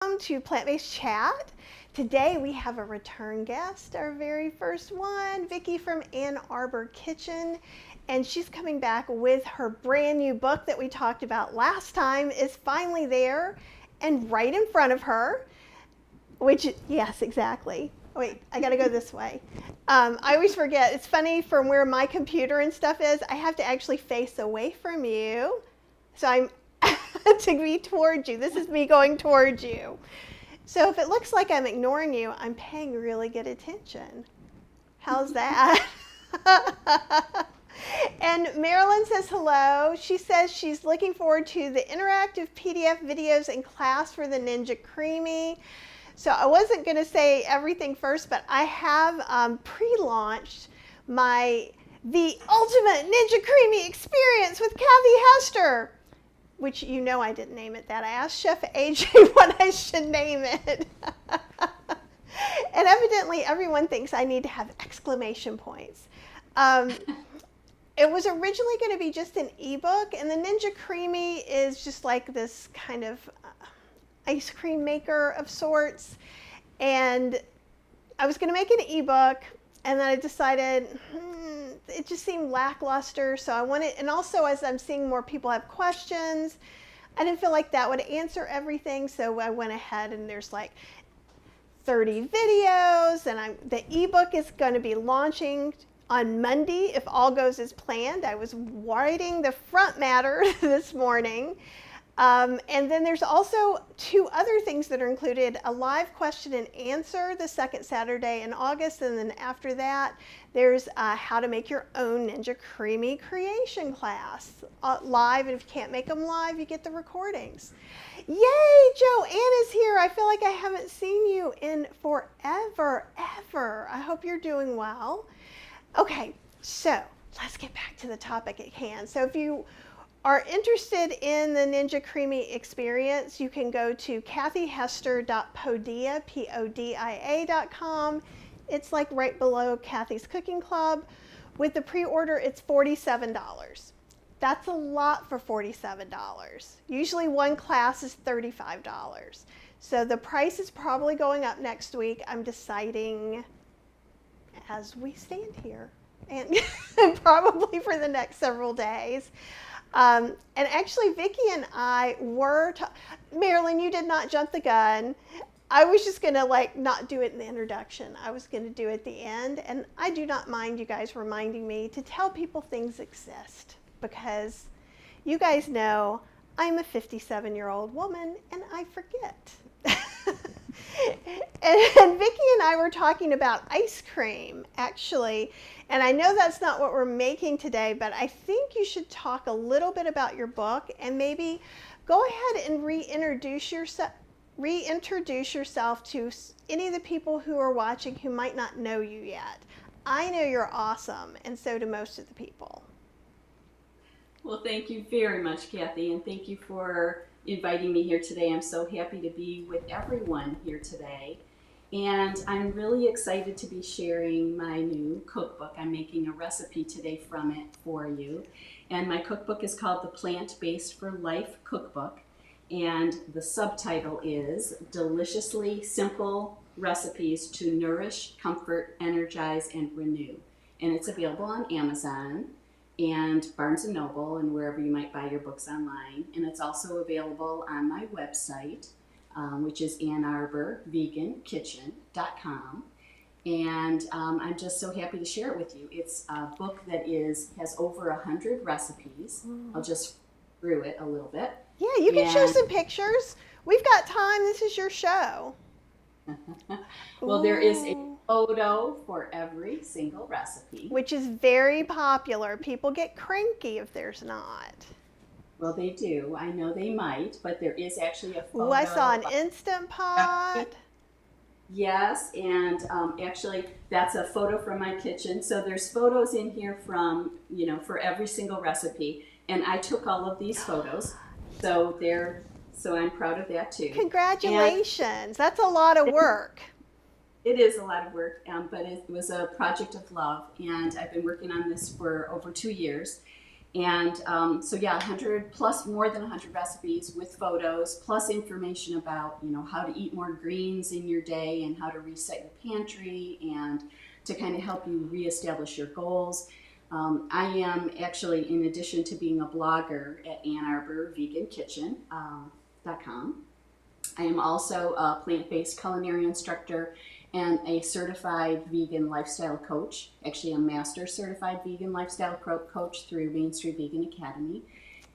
Welcome to Plant-Based Chat. Today we have a return guest, our very first one, Vicki from Ann Arbor Kitchen, and she's coming back with her brand new book that we talked about last time is finally there and right in front of her, which, yes, exactly. Wait, I gotta go this way. I always forget, it's funny from where my computer and stuff is, I have to actually face away from you. So I'm to be towards you. This is me going towards you. So if it looks like I'm ignoring you, I'm paying really good attention. How's that? And Marilyn says hello. She says she's looking forward to the interactive PDF videos in class for the Ninja Creamy. So I wasn't going to say everything first, but I have pre-launched the Ultimate Ninja Creamy Experience with Kathy Hester, which you know I didn't name it that. I asked Chef AJ what I should name it. And evidently everyone thinks I need to have exclamation points. It was originally going to be just an ebook, and the Ninja Creamy is just like this kind of ice cream maker of sorts. And I was going to make an ebook, and then I decided it just seemed lackluster, so I wanted, and also as I'm seeing more people have questions, I didn't feel like that would answer everything, so I went ahead and there's like 30 videos, and the ebook is going to be launching on Monday if all goes as planned. I was writing the front matter this morning. And then there's also two other things that are included, a live question and answer the second Saturday in August, and then after that, there's how to make your own Ninja Creamy creation class live, and if you can't make them live, you get the recordings. Yay, Joanne is here. I feel like I haven't seen you in forever, ever. I hope you're doing well. Okay, so let's get back to the topic at hand. So if you are interested in the Ninja Creamy experience, you can go to kathyhester.podia, Podia.com. It's like right below Kathy's Cooking Club. With the pre-order, it's $47. That's a lot for $47. Usually one class is $35. So the price is probably going up next week. I'm deciding as we stand here, and probably for the next several days. And actually, Vicki and I were, Marilyn, you did not jump the gun. I was just going to not do it in the introduction. I was going to do it at the end. And I do not mind you guys reminding me to tell people things exist, because you guys know I'm a 57-year-old woman and I forget. And Vicki and I were talking about ice cream, actually, and I know that's not what we're making today, but I think you should talk a little bit about your book and maybe go ahead and reintroduce yourself to any of the people who are watching who might not know you yet. I know you're awesome, and so do most of the people. Well, thank you very much, Kathy, and thank you for inviting me here today. I'm so happy to be with everyone here today, and I'm really excited to be sharing my new cookbook. I'm making a recipe today from it for you, and my cookbook is called the Plant-Based for Life Cookbook, and the subtitle is Deliciously Simple Recipes to Nourish, Comfort, Energize, and Renew, and it's available on Amazon and Barnes & Noble, and wherever you might buy your books online. And it's also available on my website, which is AnnArborVeganKitchen.com. And I'm just so happy to share it with you. It's a book that has over 100 recipes. I'll just through it a little bit. Yeah, you can show some pictures. We've got time. This is your show. Well, there is a photo for every single recipe, which is very popular. People get cranky if there's not. Well, they do. I know they might, but there is actually a photo. Ooh, I saw an Instant Pot. Yes, and actually that's a photo from my kitchen. So there's photos in here from, for every single recipe, and I took all of these photos. So I'm proud of that too. Congratulations. That's a lot of work. It is a lot of work, but it was a project of love, and I've been working on this for over 2 years. And so yeah, 100 plus, more than 100 recipes with photos, plus information about, you know, how to eat more greens in your day and how to reset your pantry and to kind of help you reestablish your goals. I am actually, in addition to being a blogger at Ann Arbor Vegan Kitchen.com, I am also a plant-based culinary instructor and a certified vegan lifestyle coach, actually a master certified vegan lifestyle coach through Main Street Vegan Academy.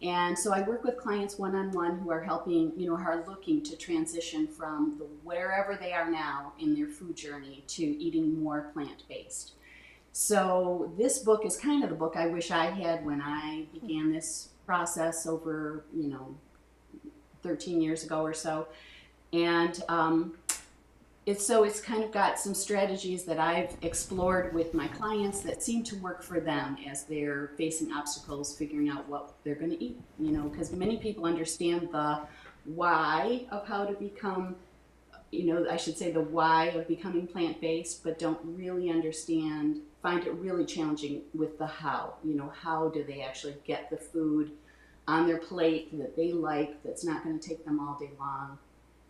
And so I work with clients one-on-one who are helping, you know, who are looking to transition from wherever they are now in their food journey to eating more plant-based. So this book is kind of the book I wish I had when I began this process over, you know, 13 years ago or so. And it's kind of got some strategies that I've explored with my clients that seem to work for them as they're facing obstacles, figuring out what they're going to eat, you know, because many people understand the why of how to become, you know, I should say the why of becoming plant-based, but don't really understand, find it really challenging with the how, you know, how do they actually get the food on their plate that they like, that's not going to take them all day long,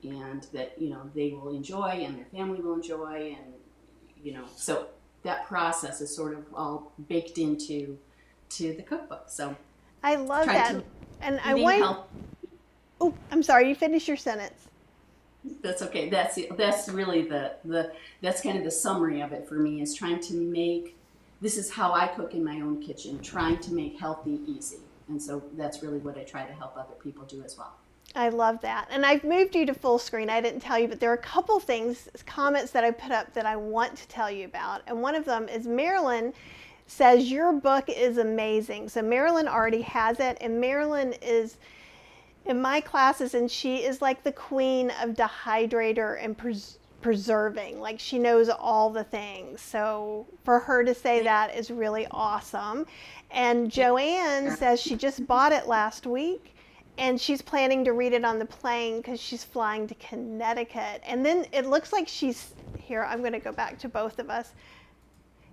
and that, you know, they will enjoy and their family will enjoy. And, you know, so that process is sort of all baked into the cookbook. So I love that. And I want, oh, I'm sorry, you finish your sentence. That's okay. That's really that's kind of the summary of it for me, is trying to make, this is how I cook in my own kitchen, trying to make healthy easy. And so that's really what I try to help other people do as well. I love that. And I've moved you to full screen. I didn't tell you, but there are a couple things, comments that I put up that I want to tell you about. And one of them is Marilyn says, your book is amazing. So Marilyn already has it. And Marilyn is in my classes, and she is like the queen of dehydrator and preserving. Like, she knows all the things. So for her to say that is really awesome. And Joanne says she just bought it last week, and she's planning to read it on the plane because she's flying to Connecticut. And then it looks like she's, here, I'm going to go back to both of us.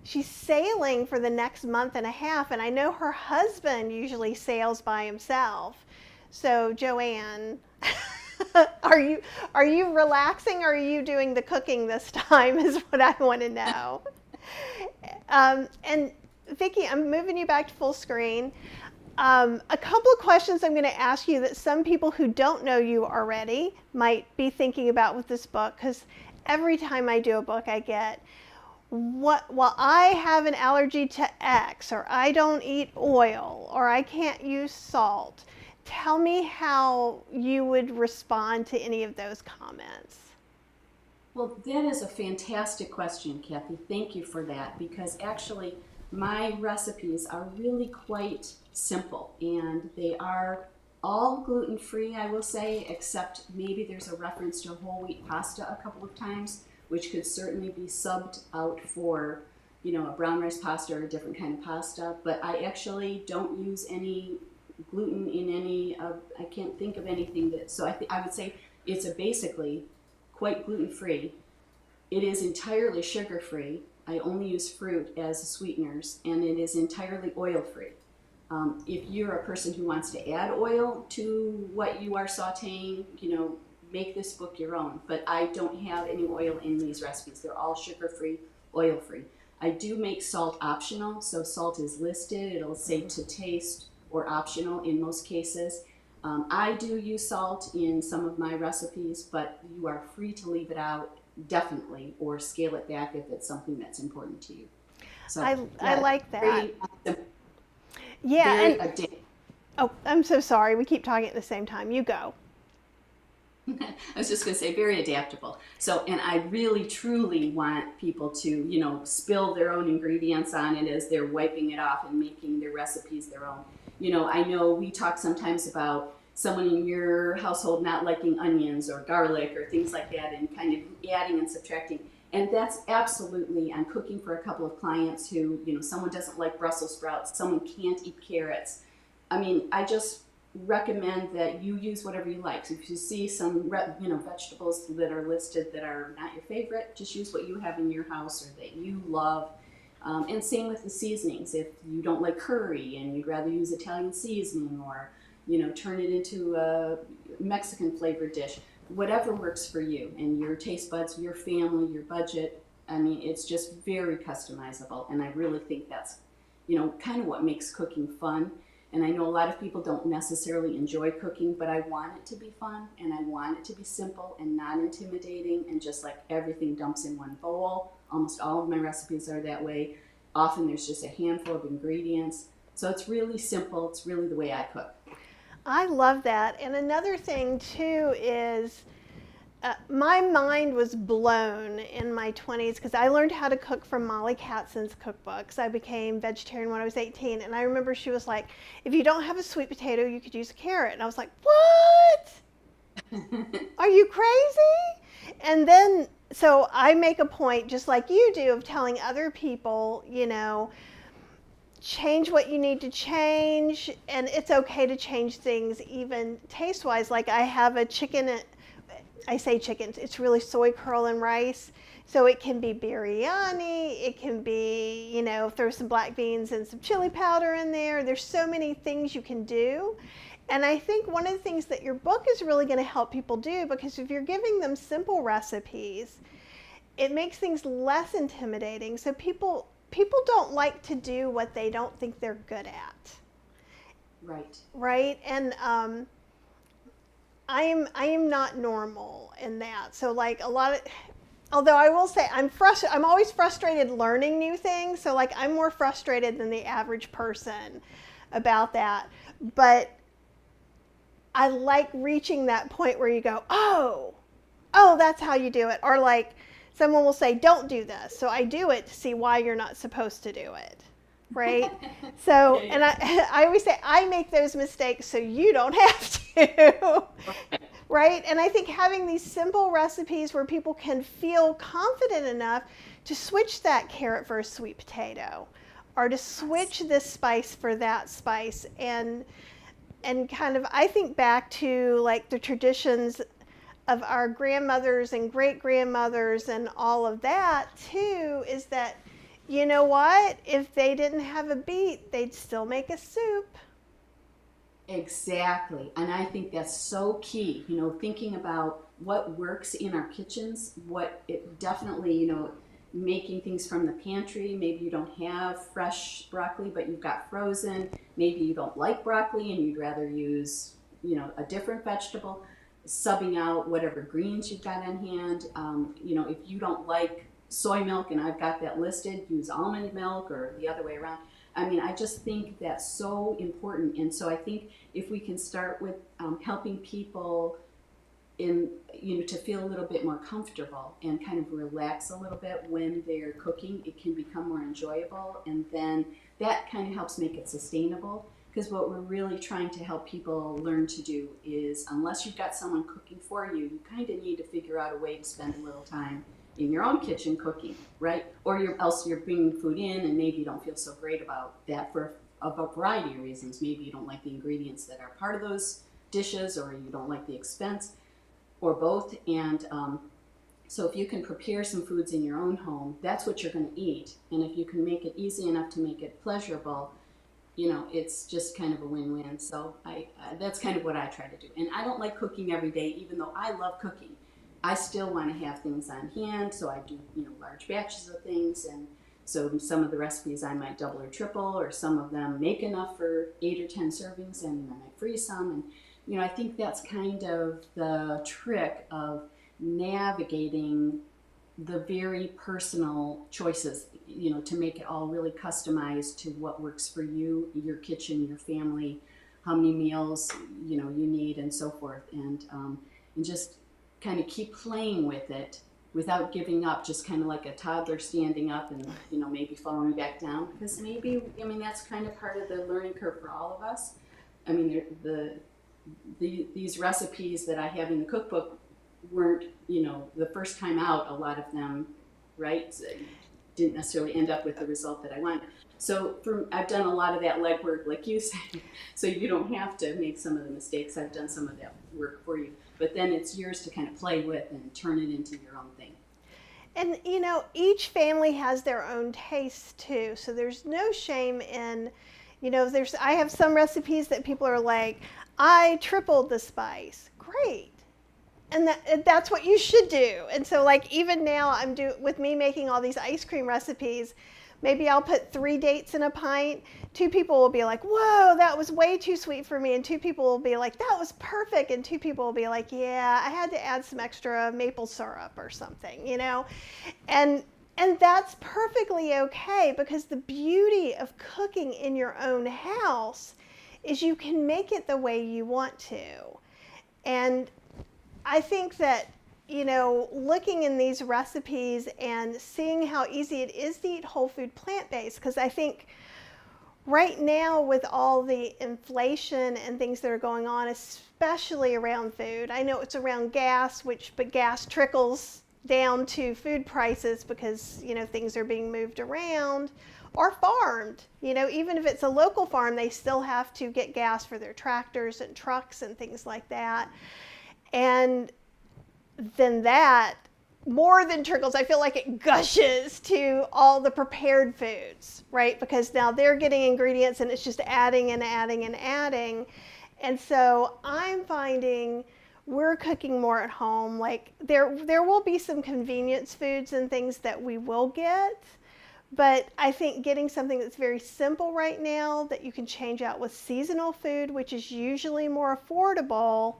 She's sailing for the next month and a half, and I know her husband usually sails by himself. So Joanne, are you relaxing, or are you doing the cooking this time, is what I want to know. And Vicki, I'm moving you back to full screen. A couple of questions I'm going to ask you that some people who don't know you already might be thinking about with this book, because every time I do a book I get, well, I have an allergy to X, or I don't eat oil, or I can't use salt. Tell me how you would respond to any of those comments. Well, that is a fantastic question, Kathy. Thank you for that, because actually my recipes are really quite simple, and they are all gluten-free, I will say, except maybe there's a reference to whole wheat pasta a couple of times, which could certainly be subbed out for, you know, a brown rice pasta or a different kind of pasta. But I actually don't use any gluten in any of, I can't think of anything that, so I would say it's basically quite gluten-free. It is entirely sugar-free. I only use fruit as sweeteners, and it is entirely oil-free. If you're a person who wants to add oil to what you are sauteing, you know, make this book your own. But I don't have any oil in these recipes. They're all sugar-free, oil-free. I do make salt optional, so salt is listed. It'll say to taste or optional in most cases. I do use salt in some of my recipes, but you are free to leave it out, definitely, or scale it back if it's something that's important to you. So I like that. Very, yeah. very And, oh, I'm so sorry. We keep talking at the same time. You go. I was just going to say very adaptable. So, and I really truly want people to, you know, spill their own ingredients on it as they're wiping it off and making their recipes their own. You know, I know we talk sometimes about someone in your household not liking onions or garlic or things like that, and kind of adding and subtracting. And that's absolutely, I'm cooking for a couple of clients who, you know, someone doesn't like Brussels sprouts, someone can't eat carrots. I mean, I just recommend that you use whatever you like. So if you see some, you know, vegetables that are listed that are not your favorite, just use what you have in your house or that you love. And same with the seasonings. If you don't like curry and you'd rather use Italian seasoning, or turn it into a Mexican flavored dish, whatever works for you and your taste buds, your family, your budget. I mean, it's just very customizable, and I really think that's kind of what makes cooking fun. And I know a lot of people don't necessarily enjoy cooking, but I want it to be fun, and I want it to be simple and not intimidating, and just like everything dumps in one bowl. Almost all of my recipes are that way. Often there's just a handful of ingredients. So it's really simple. It's really the way I cook. I love that. And another thing too is my mind was blown in my 20s because I learned how to cook from Molly Katzen's cookbooks. I became vegetarian when I was 18, and I remember she was like, if you don't have a sweet potato, you could use a carrot. And I was like, what? Are you crazy? And then, so I make a point, just like you do, of telling other people, change what you need to change, and it's okay to change things even taste-wise. Like I have a chicken, I say chicken, it's really soy curl and rice. So it can be biryani, it can be, throw some black beans and some chili powder in there. There's so many things you can do. And I think one of the things that your book is really going to help people do, because if you're giving them simple recipes, it makes things less intimidating. So people don't like to do what they don't think they're good at. Right. Right? And I am not normal in that. So like a lot of, although I will say I'm always frustrated learning new things. So like I'm more frustrated than the average person about that. But I like reaching that point where you go, oh, that's how you do it. Or like someone will say, don't do this. So I do it to see why you're not supposed to do it. Right? So, and I always say, I make those mistakes so you don't have to. Right? And I think having these simple recipes where people can feel confident enough to switch that carrot for a sweet potato, or to switch this spice for that spice, and kind of, I think back to like the traditions of our grandmothers and great grandmothers and all of that too, is that, you know what, if they didn't have a beet, they'd still make a soup. Exactly. And I think that's so key, thinking about what works in our kitchens, what it definitely, making things from the pantry. Maybe you don't have fresh broccoli, but you've got frozen. Maybe you don't like broccoli and you'd rather use, a different vegetable, subbing out whatever greens you've got on hand. If you don't like soy milk, and I've got that listed, use almond milk, or the other way around. I mean, I just think that's so important. And so I think if we can start with helping people to feel a little bit more comfortable and kind of relax a little bit when they're cooking, it can become more enjoyable. And then that kind of helps make it sustainable. Because what we're really trying to help people learn to do is, unless you've got someone cooking for you, you kind of need to figure out a way to spend a little time in your own kitchen cooking, right? Or else you're bringing food in and maybe you don't feel so great about that for a variety of reasons. Maybe you don't like the ingredients that are part of those dishes, or you don't like the expense, or both. And so if you can prepare some foods in your own home, that's what you're going to eat. And if you can make it easy enough to make it pleasurable, it's just kind of a win-win. So that's kind of what I try to do. And I don't like cooking every day, even though I love cooking. I still want to have things on hand, so I do, large batches of things. And so some of the recipes I might double or triple, or some of them make enough for 8 or 10 servings, and I might freeze some. And, I think that's kind of the trick of navigating the very personal choices, to make it all really customized to what works for you, your kitchen, your family, how many meals, you need, and so forth. And just kind of keep playing with it without giving up, just kind of like a toddler standing up and, maybe falling back down. Because maybe, that's kind of part of the learning curve for all of us. I mean, these recipes that I have in the cookbook weren't, the first time out, a lot of them, right, didn't necessarily end up with the result that I want. So I've done a lot of that legwork, like you said, so you don't have to make some of the mistakes. I've done some of that work for you. But then it's yours to kind of play with and turn it into your own thing. And you know, each family has their own taste too. So there's no shame in, you know, I have some recipes that people are like, I tripled the spice. Great. And that's what you should do. And so like even now with me making all these ice cream recipes, maybe I'll put 3 dates in a pint. 2 people will be like, whoa, that was way too sweet for me. And 2 people will be like, that was perfect. And 2 people will be like, yeah, I had to add some extra maple syrup or something, you know? And that's perfectly okay, because the beauty of cooking in your own house is you can make it the way you want to. And I think that, you know, looking in these recipes and seeing how easy it is to eat whole food plant-based, because I think right now with all the inflation and things that are going on, especially around food, I know it's around gas, but gas trickles down to food prices because, you know, things are being moved around or farmed. You know, even if it's a local farm, they still have to get gas for their tractors and trucks and things like that. And then that more than trickles, I feel like it gushes to all the prepared foods, right? Because now they're getting ingredients and it's just adding and adding and adding. And so I'm finding we're cooking more at home. Like there will be some convenience foods and things that we will get, but I think getting something that's very simple right now that you can change out with seasonal food, which is usually more affordable,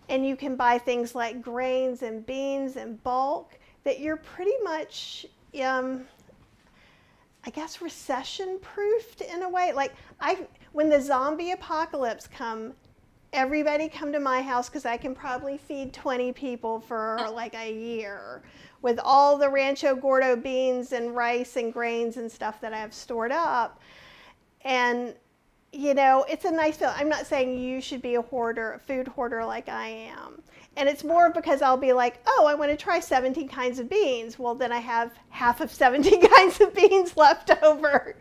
and you can buy things like grains and beans in bulk that you're pretty much, I guess, recession proofed in a way. Like when the zombie apocalypse everybody come to my house, because I can probably feed 20 people for like a year with all the Rancho Gordo beans and rice and grains and stuff that I have stored up. And you know, it's a nice feeling. I'm not saying you should be a food hoarder like I am. And it's more because I'll be like, oh, I want to try 17 kinds of beans. Well, then I have half of 17 kinds of beans left over.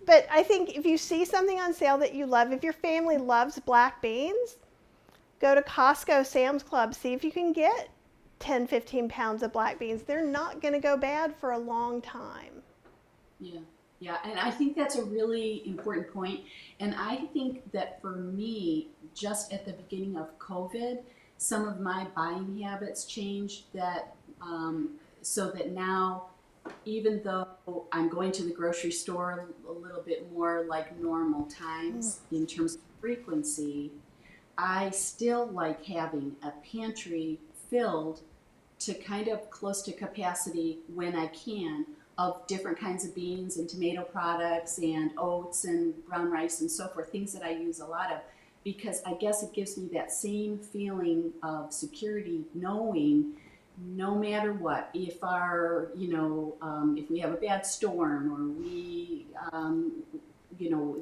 But I think if you see something on sale that you love, if your family loves black beans, go to Costco, Sam's Club, see if you can get 10, 15 pounds of black beans. They're not going to go bad for a long time. Yeah. Yeah, and I think that's a really important point. And I think that for me, just at the beginning of COVID, some of my buying habits changed so that now, even though I'm going to the grocery store a little bit more like normal times in terms of frequency, I still like having a pantry filled to kind of close to capacity when I can, of different kinds of beans and tomato products and oats and brown rice and so forth, things that I use a lot of, because I guess it gives me that same feeling of security, knowing no matter what, if if we have a bad storm or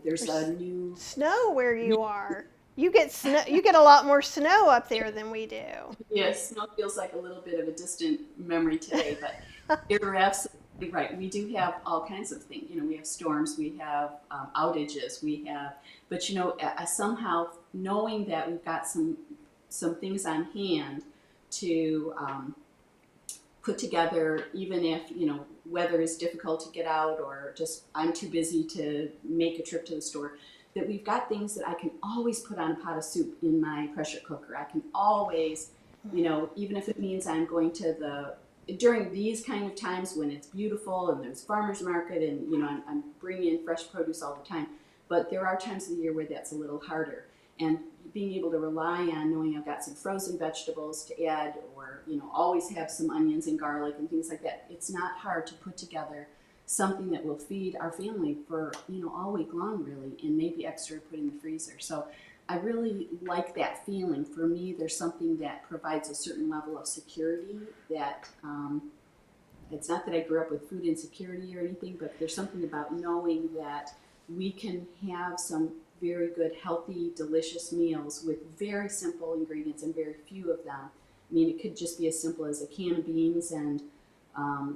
there's a new snow where you are. You get snow. You get a lot more snow up there than we do. Yes, snow feels like a little bit of a distant memory today, but you're absolutely right. We do have all kinds of things. We have storms, we have outages, but somehow knowing that we've got some things on hand to put together, even if weather is difficult to get out or just I'm too busy to make a trip to the store, that we've got things that I can always put on a pot of soup in my pressure cooker. I can always, even if it means I'm going to during these kind of times when it's beautiful and there's farmer's market and I'm bringing in fresh produce all the time, but there are times of the year where that's a little harder. And being able to rely on knowing I've got some frozen vegetables to add, or always have some onions and garlic and things like that, it's not hard to put together something that will feed our family for all week long, really, and maybe extra to put in the freezer. So I really like that feeling. For me, there's something that provides a certain level of security that it's not that I grew up with food insecurity or anything, but there's something about knowing that we can have some very good, healthy, delicious meals with very simple ingredients and very few of them. I mean, it could just be as simple as a can of beans and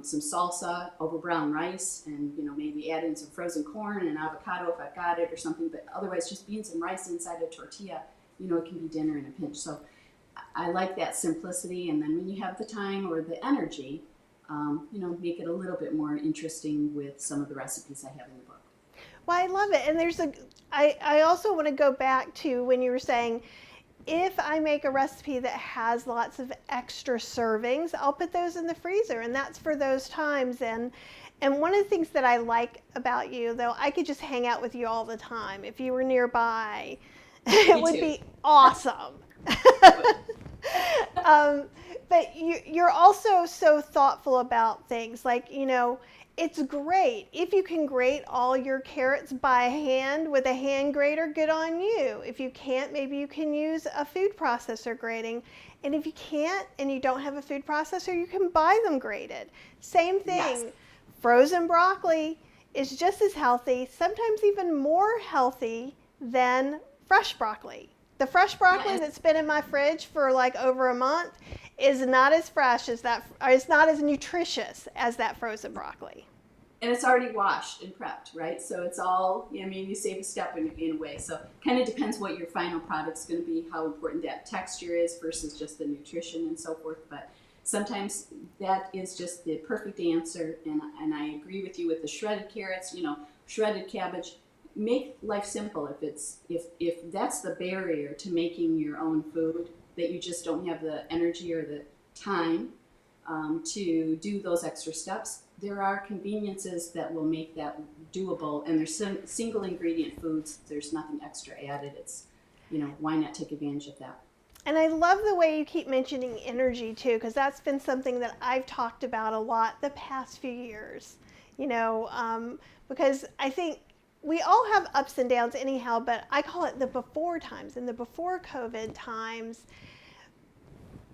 some salsa over brown rice, and maybe add in some frozen corn and avocado if I've got it or something. But otherwise, just beans and rice inside a tortilla. It can be dinner in a pinch. So I like that simplicity. And then when you have the time or the energy, make it a little bit more interesting with some of the recipes I have in the book. Well, I love it. And I also want to go back to when you were saying, if I make a recipe that has lots of extra servings, I'll put those in the freezer, and that's for those times. And one of the things that I like about you, though, I could just hang out with you all the time. If you were nearby, it would be awesome. But you're also so thoughtful about things. Like, it's great. If you can grate all your carrots by hand with a hand grater, good on you. If you can't, maybe you can use a food processor grating. And if you can't and you don't have a food processor, you can buy them grated. Same thing. Yes. Frozen broccoli is just as healthy, sometimes even more healthy than fresh broccoli. The fresh broccoli that's been in my fridge for like over a month is not as fresh as that, or it's not as nutritious as that frozen broccoli. And it's already washed and prepped, right? So it's all, you save a step in a way. So kind of depends what your final product's going to be, how important that texture is versus just the nutrition and so forth. But sometimes that is just the perfect answer. And I agree with you with the shredded carrots, shredded cabbage. Make life simple. If that's the barrier to making your own food, that you just don't have the energy or the time to do those extra steps, there are conveniences that will make that doable. And there's some single ingredient foods. There's nothing extra added. It's, why not take advantage of that? And I love the way you keep mentioning energy too, because that's been something that I've talked about a lot the past few years. Because I think we all have ups and downs anyhow, but I call it the before times. In the before COVID times,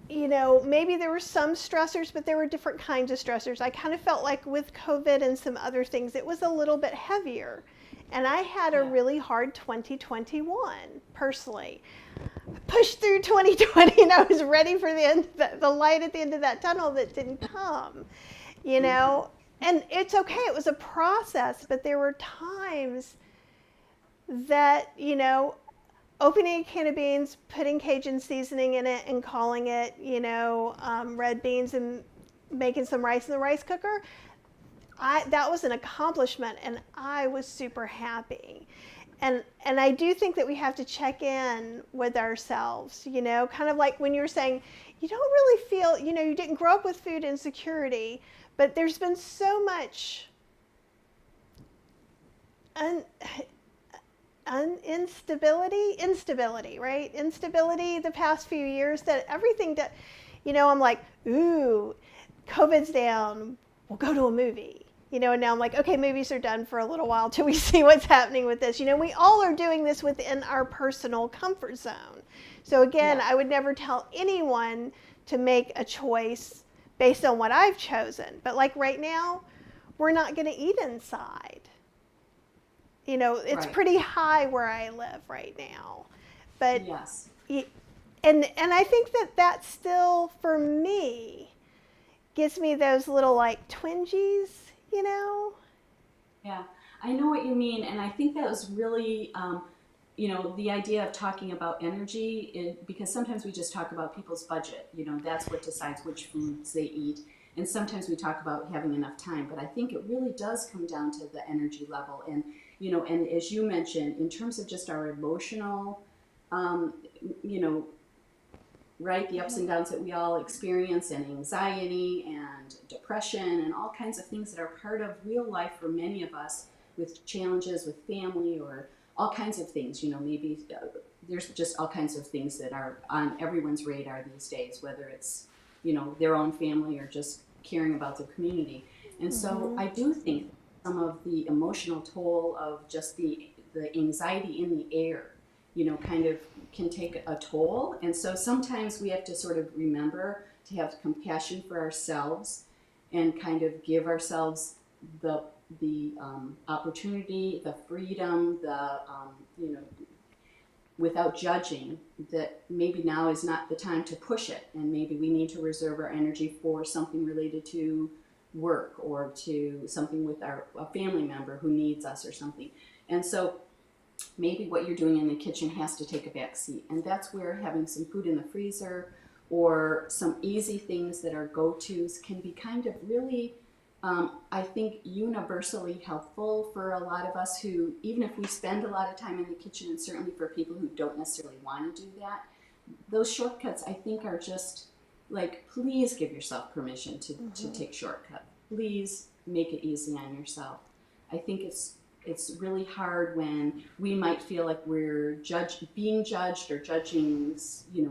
maybe there were some stressors, but there were different kinds of stressors. I kind of felt like with COVID and some other things, it was a little bit heavier. And I had a really hard 2021, personally. I pushed through 2020 and I was ready for the light at the end of that tunnel that didn't come, And it's okay, it was a process, but there were times that, opening a can of beans, putting Cajun seasoning in it and calling it, red beans and making some rice in the rice cooker, that was an accomplishment and I was super happy. And I do think that we have to check in with ourselves, kind of like when you were saying, you don't really feel, you didn't grow up with food insecurity, but there's been so much instability, right? Instability the past few years that everything that, I'm like, ooh, COVID's down, we'll go to a movie. And now I'm like, okay, movies are done for a little while till we see what's happening with this. We all are doing this within our personal comfort zone. So again, I would never tell anyone to make a choice based on what I've chosen. But like right now, we're not going to eat inside. It's pretty high where I live right now. But yes. And I think that still, for me, gives me those little like twinges, Yeah, I know what you mean. And I think that was really, the idea of talking about energy, because sometimes we just talk about people's budget. That's what decides which foods they eat. And sometimes we talk about having enough time. But I think it really does come down to the energy level. And, and as you mentioned, in terms of just our emotional, right, the ups and downs that we all experience, and anxiety and depression and all kinds of things that are part of real life for many of us, with challenges with family or all kinds of things. Maybe there's just all kinds of things that are on everyone's radar these days, whether it's, their own family or just caring about their community. And so I do think some of the emotional toll of just the anxiety in the air, kind of can take a toll. And so sometimes we have to sort of remember to have compassion for ourselves and kind of give ourselves the opportunity, the freedom, without judging, that maybe now is not the time to push it, and maybe we need to reserve our energy for something related to work or to something with a family member who needs us or something. And so maybe what you're doing in the kitchen has to take a back seat, and that's where having some food in the freezer or some easy things that are go-tos can be kind of really, I think, universally helpful for a lot of us who, even if we spend a lot of time in the kitchen, and certainly for people who don't necessarily want to do that, those shortcuts I think are just like, please give yourself permission to take shortcuts. Please make it easy on yourself. I think it's really hard when we might feel like we're being judged or judging,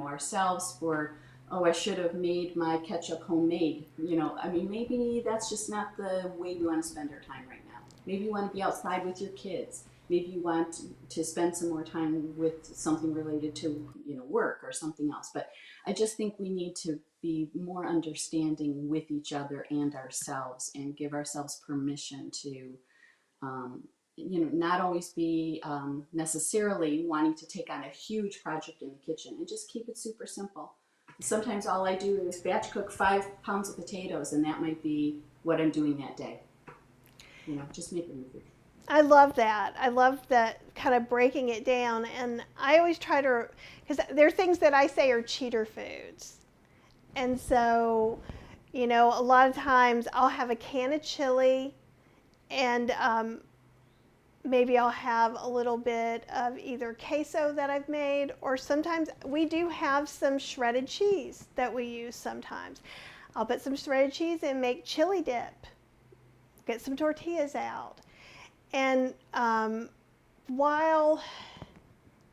ourselves for, oh, I should have made my ketchup homemade. I mean, maybe that's just not the way we want to spend our time right now. Maybe you want to be outside with your kids. Maybe you want to spend some more time with something related to, work or something else. But I just think we need to be more understanding with each other and ourselves, and give ourselves permission to, not always be necessarily wanting to take on a huge project in the kitchen, and just keep it super simple. Sometimes all I do is batch cook 5 pounds of potatoes, and that might be what I'm doing that day. Just make it easy. I love that. I love that kind of breaking it down. And I always try to, because there are things that I say are cheater foods. And so, a lot of times I'll have a can of chili, and maybe I'll have a little bit of either queso that I've made, or sometimes we do have some shredded cheese that we use sometimes. I'll put some shredded cheese and make chili dip, get some tortillas out. And while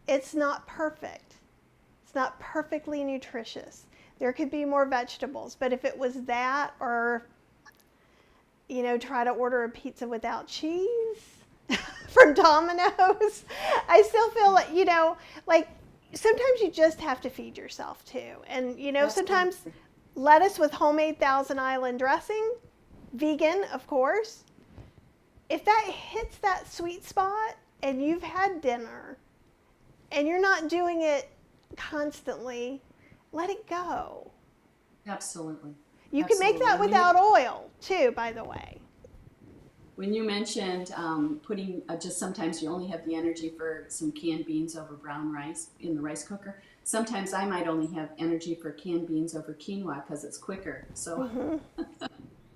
it's not perfect, it's not perfectly nutritious, there could be more vegetables. But if it was that, or, try to order a pizza without cheese from Domino's, I still feel like, sometimes you just have to feed yourself too. And, sometimes lettuce with homemade Thousand Island dressing, vegan, of course. If that hits that sweet spot and you've had dinner and you're not doing it constantly, let it go. Absolutely. You can make that without oil too, by the way. When you mentioned putting, just sometimes you only have the energy for some canned beans over brown rice in the rice cooker. Sometimes I might only have energy for canned beans over quinoa because it's quicker. So.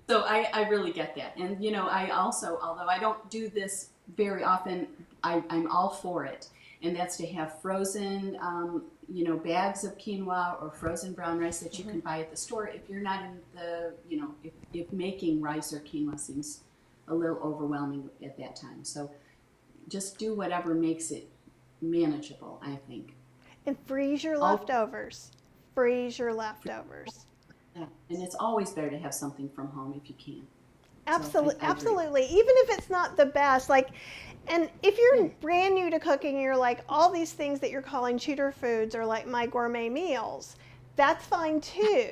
So I really get that. And, I also, although I don't do this very often, I'm all for it. And that's to have frozen, bags of quinoa or frozen brown rice that you can buy at the store if you're not in the, if making rice or quinoa seems a little overwhelming at that time. So just do whatever makes it manageable, I think. And freeze your leftovers. Freeze your leftovers. Yeah. And it's always better to have something from home if you can. Absolutely, so absolutely. Even if it's not the best, and if you're brand new to cooking, you're like, all these things that you're calling cheater foods are like my gourmet meals. That's fine too,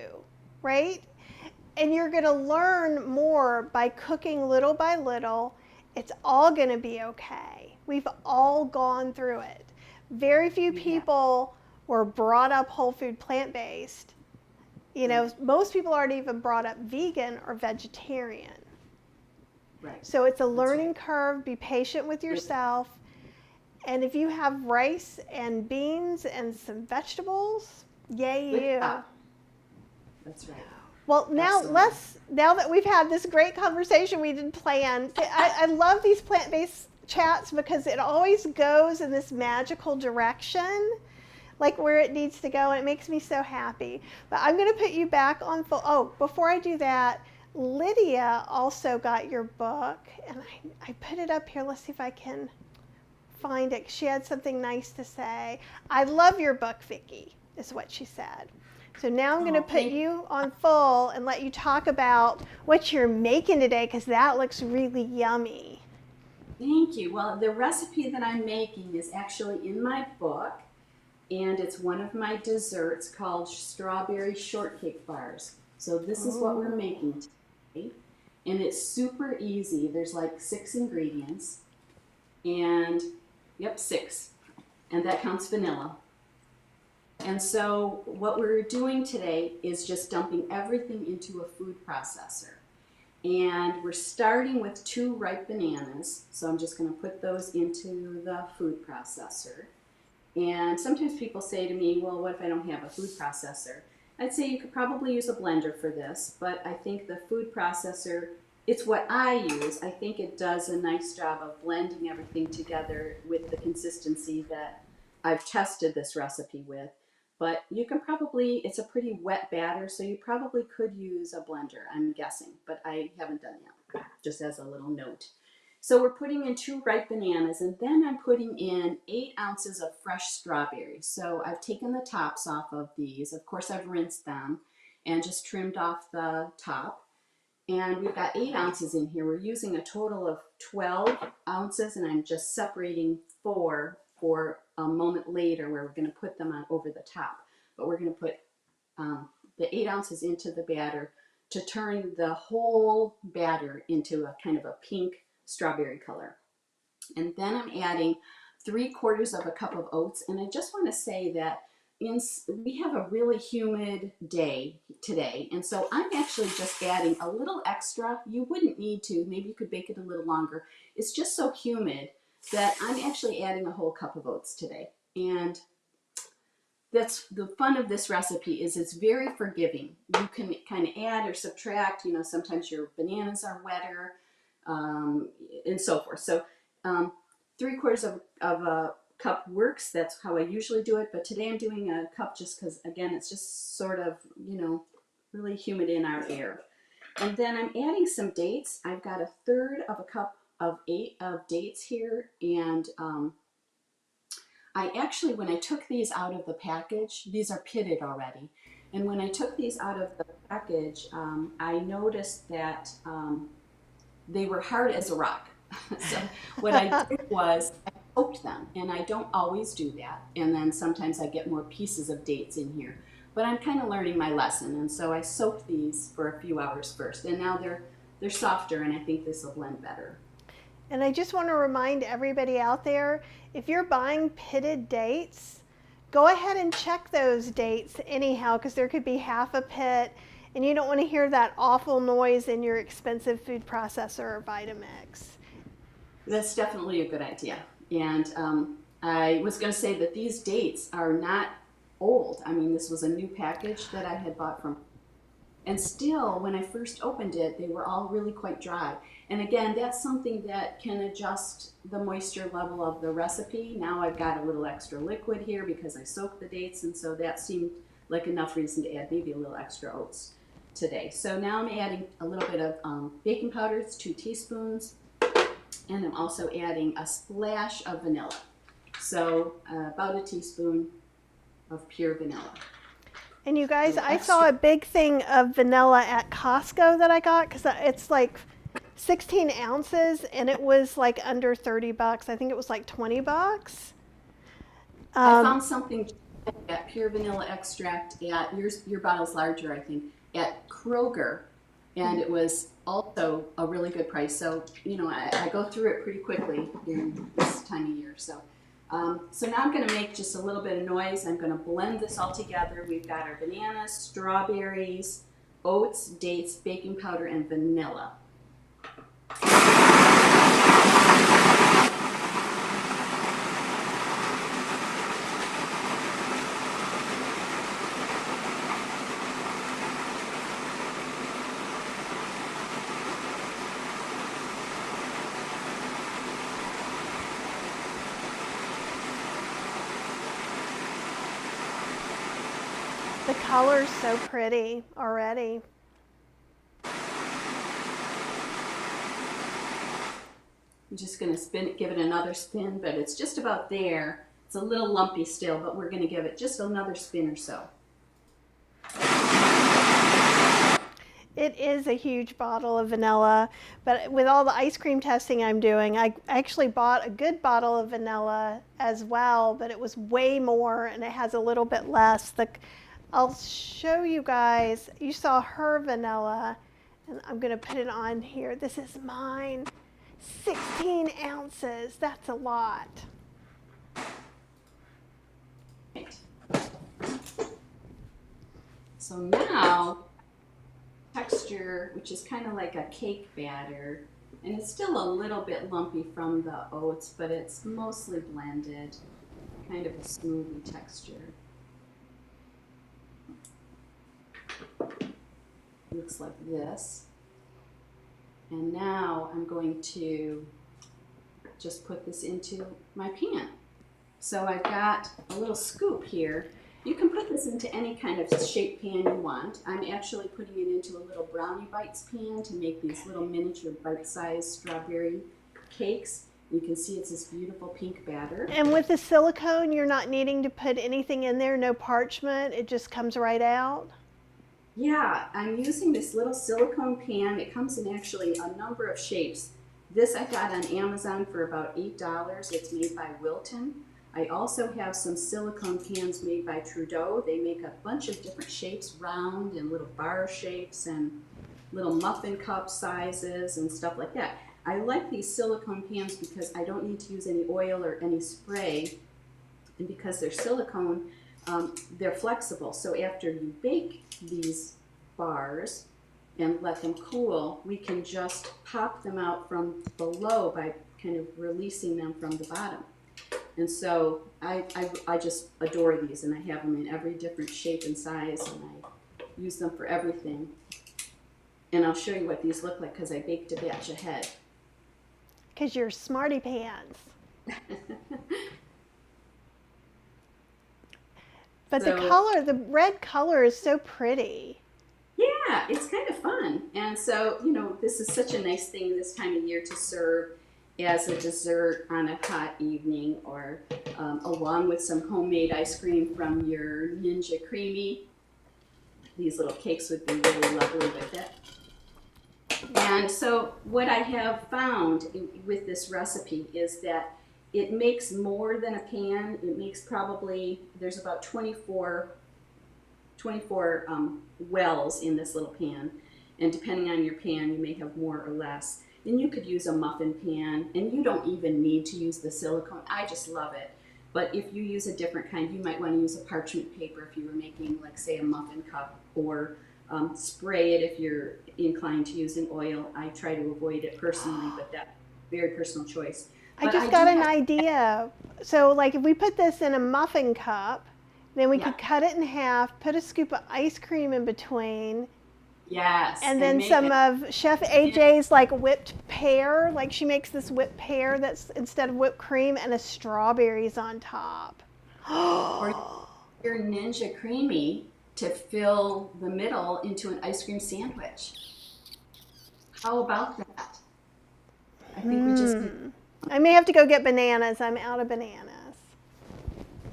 right? And you're going to learn more by cooking little by little. It's all going to be okay. We've all gone through it. Very few people were brought up whole food plant-based. Most people aren't even brought up vegan or vegetarian. Right. So it's a learning curve. Be patient with yourself. And if you have rice and beans and some vegetables, yay you. That's right. Well, now that we've had this great conversation we didn't plan, I love these plant-based chats because it always goes in this magical direction, like where it needs to go, and it makes me so happy. But I'm going to put you back on full. Oh, before I do that, Lydia also got your book, and I put it up here. Let's see if I can find it. She had something nice to say. I love your book, Vicki, is what she said. So now I'm going to put you on full and let you talk about what you're making today, because that looks really yummy. Thank you. Well, the recipe that I'm making is actually in my book. And it's one of my desserts called strawberry shortcake bars. So this is what we're making today. And it's super easy. There's like 6 ingredients. And, 6. And that counts vanilla. And so what we're doing today is just dumping everything into a food processor. And we're starting with 2 ripe bananas. So I'm just going to put those into the food processor. And sometimes people say to me, well, what if I don't have a food processor? I'd say you could probably use a blender for this, but I think the food processor, it's what I use. I think it does a nice job of blending everything together with the consistency that I've tested this recipe with. But you can probably, it's a pretty wet batter, so you probably could use a blender, I'm guessing, but I haven't done that, just as a little note. So we're putting in 2 ripe bananas, and then I'm putting in 8 ounces of fresh strawberries. So I've taken the tops off of these. Of course, I've rinsed them and just trimmed off the top. And we've got 8 ounces in here. We're using a total of 12 ounces, and I'm just separating 4 for a moment later where we're going to put them on over the top. But we're going to put the 8 ounces into the batter to turn the whole batter into a kind of a pink strawberry color. And then I'm adding 3/4 of a cup of oats. And I just want to say that we have a really humid day today, and so I'm actually just adding a little extra. You wouldn't need to, maybe you could bake it a little longer. It's just so humid that I'm actually adding a whole cup of oats today. And that's the fun of this recipe, is it's very forgiving. You can kind of add or subtract, you know, sometimes your bananas are wetter, and so forth. So 3/4 of a cup works. That's how I usually do it, but today I'm doing a cup just because, again, it's just sort of, you know, really humid in our air. And then I'm adding some dates. I've got 1/3 of a cup of 8 of dates here, and I actually, when I took these out of the package, these are pitted already, and when I took these out of the package, I noticed that they were hard as a rock. So what I did was I soaked them, and I don't always do that, and then sometimes I get more pieces of dates in here, but I'm kind of learning my lesson, and so I soaked these for a few hours first, and now they're softer, and I think this will blend better. And I just want to remind everybody out there, if you're buying pitted dates, go ahead and check those dates anyhow, because there could be half a pit, and you don't want to hear that awful noise in your expensive food processor or Vitamix. That's definitely a good idea. And I was going to say that these dates are not old. I mean, this was a new package that I had bought from. And still, when I first opened it, they were all really quite dry. And again, that's something that can adjust the moisture level of the recipe. Now I've got a little extra liquid here because I soaked the dates, and so that seemed like enough reason to add maybe a little extra oats today. So now I'm adding a little bit of baking powder. It's 2 teaspoons. And I'm also adding a splash of vanilla. So about a teaspoon of pure vanilla. And you guys, I saw a big thing of vanilla at Costco that I got, because it's like 16 ounces, and it was like under $30. I think it was like $20. I found something like that pure vanilla extract at, your bottle's larger, I think, at Kroger. And it was also a really good price. So, you know, I go through it pretty quickly during this time of year. So now I'm going to make just a little bit of noise. I'm going to blend this all together. We've got our bananas, strawberries, oats, dates, baking powder, and vanilla. The color's so pretty already. I'm just going to spin it, give it another spin, but it's just about there. It's a little lumpy still, but we're going to give it just another spin or so. It is a huge bottle of vanilla, but with all the ice cream testing I'm doing, I actually bought a good bottle of vanilla as well, but it was way more, and it has a little bit less. I'll show you guys. You saw her vanilla, and I'm going to put it on here. This is mine. 16 ounces. That's a lot. Right. So now, texture, which is kind of like a cake batter, and it's still a little bit lumpy from the oats, but it's mostly blended, kind of a smoothie texture. looks like this. And now I'm going to just put this into my pan. So I've got a little scoop here. You can put this into any kind of shaped pan you want. I'm actually putting it into a little brownie bites pan to make these little miniature bite-sized strawberry cakes. You can see it's this beautiful pink batter. And with the silicone, you're not needing to put anything in there, no parchment, it just comes right out? Yeah, I'm using this little silicone pan. It comes in actually a number of shapes. This I got on Amazon for about $8. It's made by Wilton. I also have some silicone pans made by Trudeau. They make a bunch of different shapes, round and little bar shapes and little muffin cup sizes and stuff like that. I like these silicone pans because I don't need to use any oil or any spray, and because they're silicone, they're flexible. So after you bake these bars and let them cool, we can just pop them out from below by kind of releasing them from the bottom. And so I just adore these, and I have them in every different shape and size, and I use them for everything. And I'll show you what these look like because I baked a batch ahead. Because you're smarty pants. But So, the color, the red color is so pretty. yeah, it's kind of fun. And so, you know, this is such a nice thing this time of year to serve as a dessert on a hot evening, or along with some homemade ice cream from your Ninja Creamy. These little cakes would be really lovely with it. And so what I have found with this recipe is that it makes more than a pan. It makes probably, there's about 24 wells in this little pan. And depending on your pan, you may have more or less. And you could use a muffin pan, and you don't even need to use the silicone. I just love it. But if you use a different kind, you might want to use a parchment paper if you were making, like, say, a muffin cup, or spray it if you're inclined to use an oil. I try to avoid it personally, but that's very personal choice. I But just do got an have- idea. So like if we put this in a muffin cup, then we Yeah. could cut it in half, put a scoop of ice cream in between, Yes. and then make some it- of Chef AJ's like whipped pear. Like she makes this whipped pear that's instead of whipped cream, and a strawberries on top. or your Ninja Creamy to fill the middle into an ice cream sandwich. How about that? I think we just I may have to go get bananas. I'm out of bananas.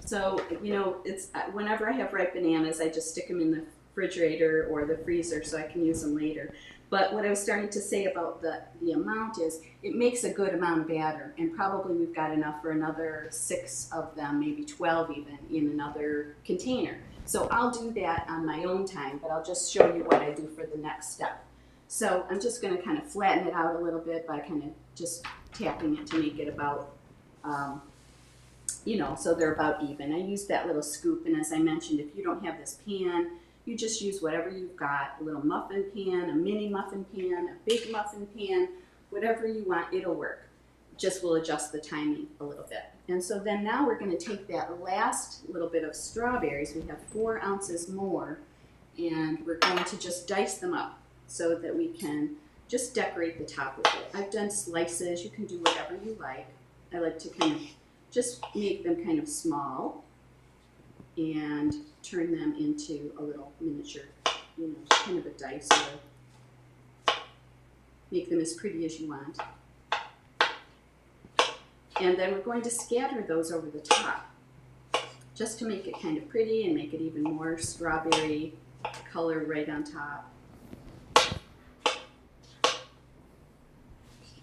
So, you know, it's whenever I have ripe bananas, I just stick them in the refrigerator or the freezer so I can use them later. But what I was starting to say about the amount is it makes a good amount of batter, and probably we've got enough for another 6 of them, maybe 12 even, in another container. So I'll do that on my own time, but I'll just show you what I do for the next step. So I'm just going to kind of flatten it out a little bit by kind of just tapping it to make it about, you know, so they're about even. I use that little scoop, and as I mentioned, if you don't have this pan, you just use whatever you've got, a little muffin pan, a mini muffin pan, a big muffin pan, whatever you want, it'll work. Just we'll adjust the timing a little bit. And so then now we're going to take that last little bit of strawberries, we have 4 ounces more, and we're going to just dice them up so that we can just decorate the top with it. I've done slices, you can do whatever you like. I like to kind of just make them kind of small and turn them into a little miniature, you know, kind of a dice, or make them as pretty as you want. And then we're going to scatter those over the top just to make it kind of pretty and make it even more strawberry color right on top.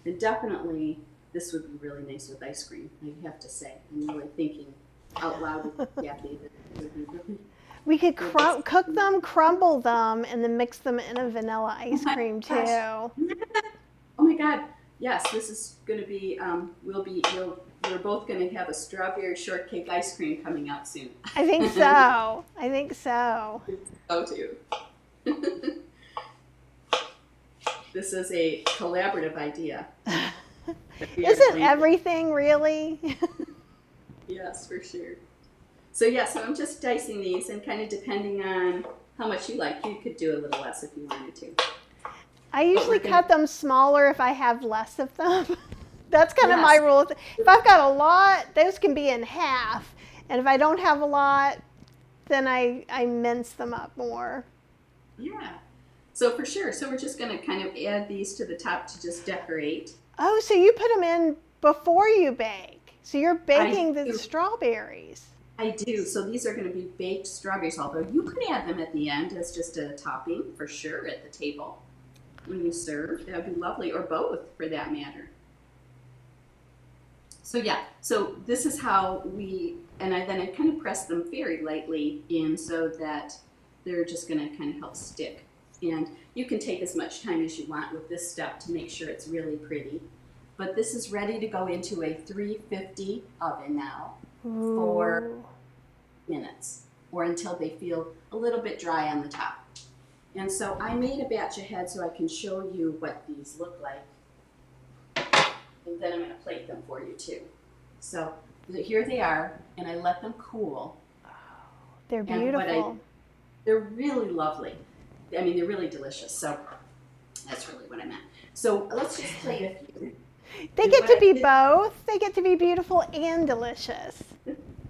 And definitely this would be really nice with ice cream, I have to say. I'm really thinking out loud with Kathy that it would be really. We could cook them, crumble them, and then mix them in a vanilla ice my cream too. gosh. Oh my God! Yes, this is going to be. We're both going to have a strawberry shortcake ice cream coming out soon. I think so. I think so. Oh, too. This is a collaborative idea. Isn't everything really? Yes, for sure. So yeah, so I'm just dicing these, and kind of depending on how much you like. You could do a little less if you wanted to. I usually cut them smaller if I have less of them. That's kind of my Yes. rule. If I've got a lot, those can be in half. And if I don't have a lot, then I mince them up more. Yeah. So for sure. So we're just going to kind of add these to the top to just decorate. Oh, so you put them in before you bake. So you're baking I the do. strawberries. I do. So these are going to be baked strawberries, although you could add them at the end as just a topping for sure at the table when you serve. That would be lovely, or both for that matter. So yeah, so this is how then I kind of press them very lightly in so that they're just going to kind of help stick. And you can take as much time as you want with this step to make sure it's really pretty. But this is ready to go into a 350 oven now for minutes, or until they feel a little bit dry on the top. And so I made a batch ahead so I can show you what these look like. And then I'm going to plate them for you too. So here they are, and I let them cool. They're beautiful. They're really lovely. I mean, they're really delicious. So that's really what I meant. So let's just plate a few. They get to be both. They get to be beautiful and delicious.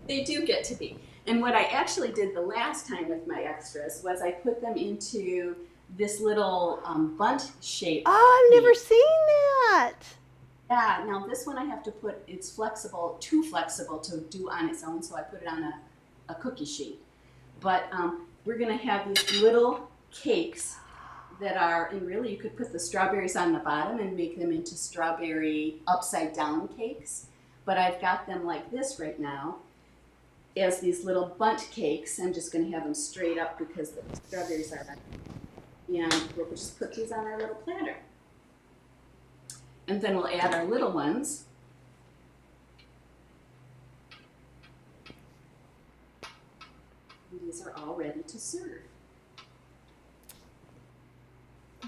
They do get to be. And what I actually did the last time with my extras was I put them into this little bunt shape. Oh, I've never seen that. Yeah, now this one I have to put, it's flexible, too flexible to do on its own, so I put it on a cookie sheet. But we're going to have these little cakes that are, and really you could put the strawberries on the bottom and make them into strawberry upside down cakes. But I've got them like this right now as these little bunt cakes. I'm just going to have them straight up because the strawberries are on. And we'll just put these on our little platter. And then we'll add our little ones. And these are all ready to serve.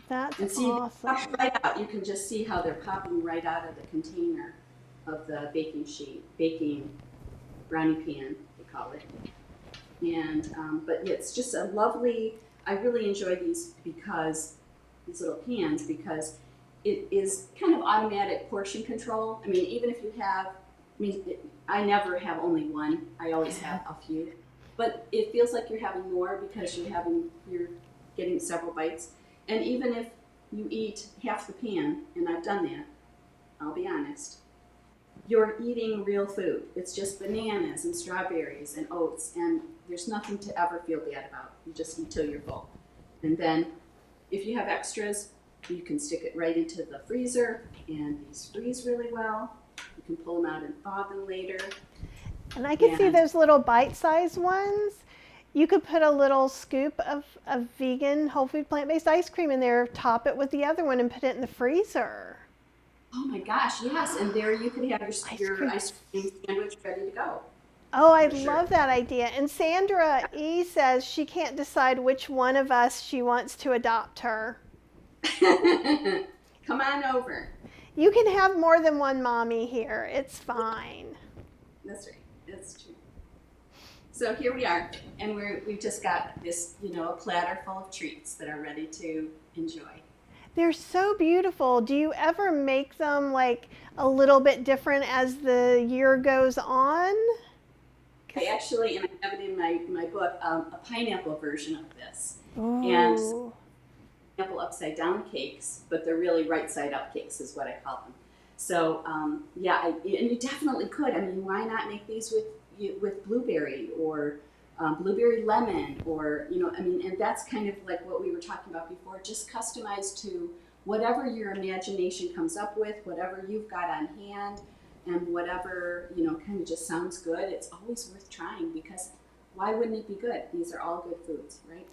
That's and see, awesome. Right out. You can just see how they're popping right out of the container of the baking sheet, baking brownie pan, they call it. And but yeah, it's just a lovely. I really enjoy these little pans because it is kind of automatic portion control. I mean, even if you have, I never have only one. I always have a few, but it feels like you're having more because you're getting several bites. And even if you eat half the pan, and I've done that, I'll be honest, you're eating real food. It's just bananas and strawberries and oats, and there's nothing to ever feel bad about. You just eat till you're full. And then if you have extras, you can stick it right into the freezer, and these freeze really well. You can pull them out and thaw them later. And I can see those little bite-sized ones. You could put a little scoop of vegan, whole food, plant-based ice cream in there, top it with the other one, and put it in the freezer. Oh my gosh, yes. And there you could have your ice cream sandwich ready to go. Oh, I love that idea. And Sandra E. says she can't decide which one of us she wants to adopt her. Come on over. You can have more than one mommy here. It's fine. That's right. That's true. So here we are, and we've just got this, a platter full of treats that are ready to enjoy. They're so beautiful. Do you ever make them like a little bit different as the year goes on? I actually, and I have it in my book, a pineapple version of this. Ooh. And pineapple upside down cakes, but they're really right side up cakes is what I call them. So and you definitely could. I mean, why not make these with blueberry or blueberry lemon, or and that's kind of like what we were talking about before, just customized to whatever your imagination comes up with, whatever you've got on hand, and whatever kind of just sounds good. It's always worth trying, because why wouldn't it be good? These are all good foods, right?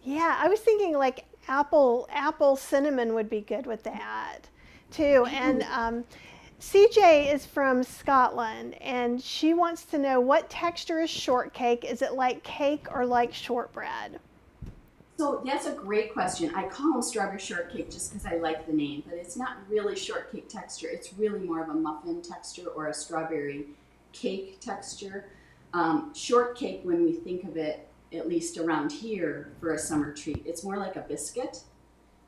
Yeah, I was thinking like apple cinnamon would be good with that too. And CJ is from Scotland, and she wants to know, what texture is shortcake? Is it like cake or like shortbread? So that's a great question. I call them strawberry shortcake just because I like the name, but it's not really shortcake texture. It's really more of a muffin texture or a strawberry cake texture. Shortcake, when we think of it, at least around here, for a summer treat. It's more like a biscuit,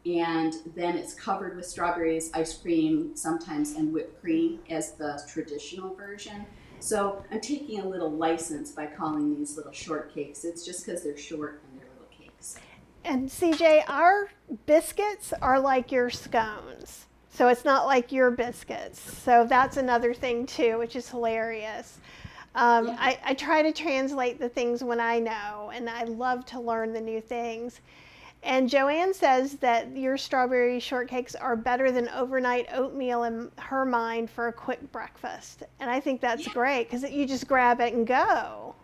and then it's covered with strawberries, ice cream, sometimes, and whipped cream as the traditional version. So I'm taking a little license by calling these little shortcakes. It's just because they're short and they're little cakes. And CJ, our biscuits are like your scones. So it's not like your biscuits. So that's another thing too, which is hilarious. Yeah. I try to translate the things when I know, and I love to learn the new things. And Joanne says that your strawberry shortcakes are better than overnight oatmeal in her mind for a quick breakfast. And I think that's great because you just grab it and go.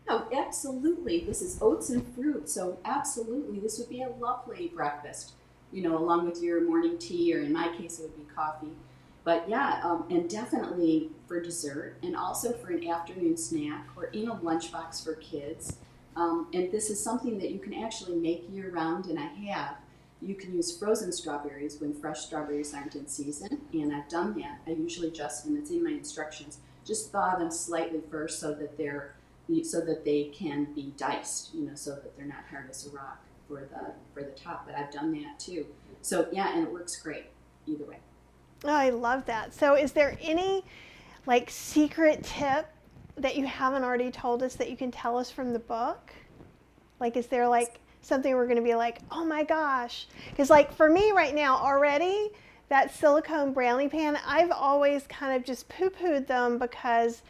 Oh, absolutely. This is oats and fruit, so absolutely, this would be a lovely breakfast, along with your morning tea, or in my case, it would be coffee. But yeah, and definitely for dessert, and also for an afternoon snack, or in a lunchbox for kids. And this is something that you can actually make year round, and I have. You can use frozen strawberries when fresh strawberries aren't in season, and I've done that. I usually just, and it's in my instructions, just thaw them slightly first so that they can be diced, so that they're not hard as a rock for the top. But I've done that too. So yeah, and it works great either way. Oh, I love that. So is there any secret tip that you haven't already told us that you can tell us from the book? Is there something we're going to be like, oh my gosh? Because for me right now already, that silicone brownie pan, I've always kind of just poo-pooed them because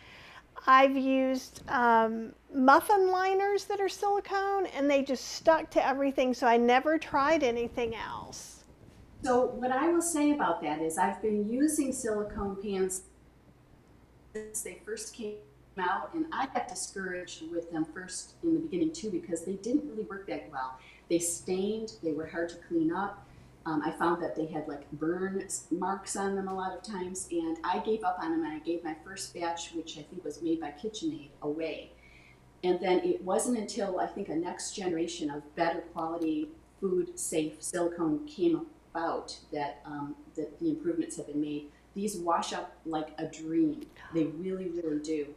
I've used muffin liners that are silicone, and they just stuck to everything, so I never tried anything else. So what I will say about that is I've been using silicone pans since they first came out, and I got discouraged with them first in the beginning too, because they didn't really work that well. They stained, they were hard to clean up. I found that they had burn marks on them a lot of times, and I gave up on them, and I gave my first batch, which I think was made by KitchenAid, away. And then it wasn't until I think a next generation of better quality, food safe silicone came about that the improvements have been made. These wash up like a dream. They really, really do.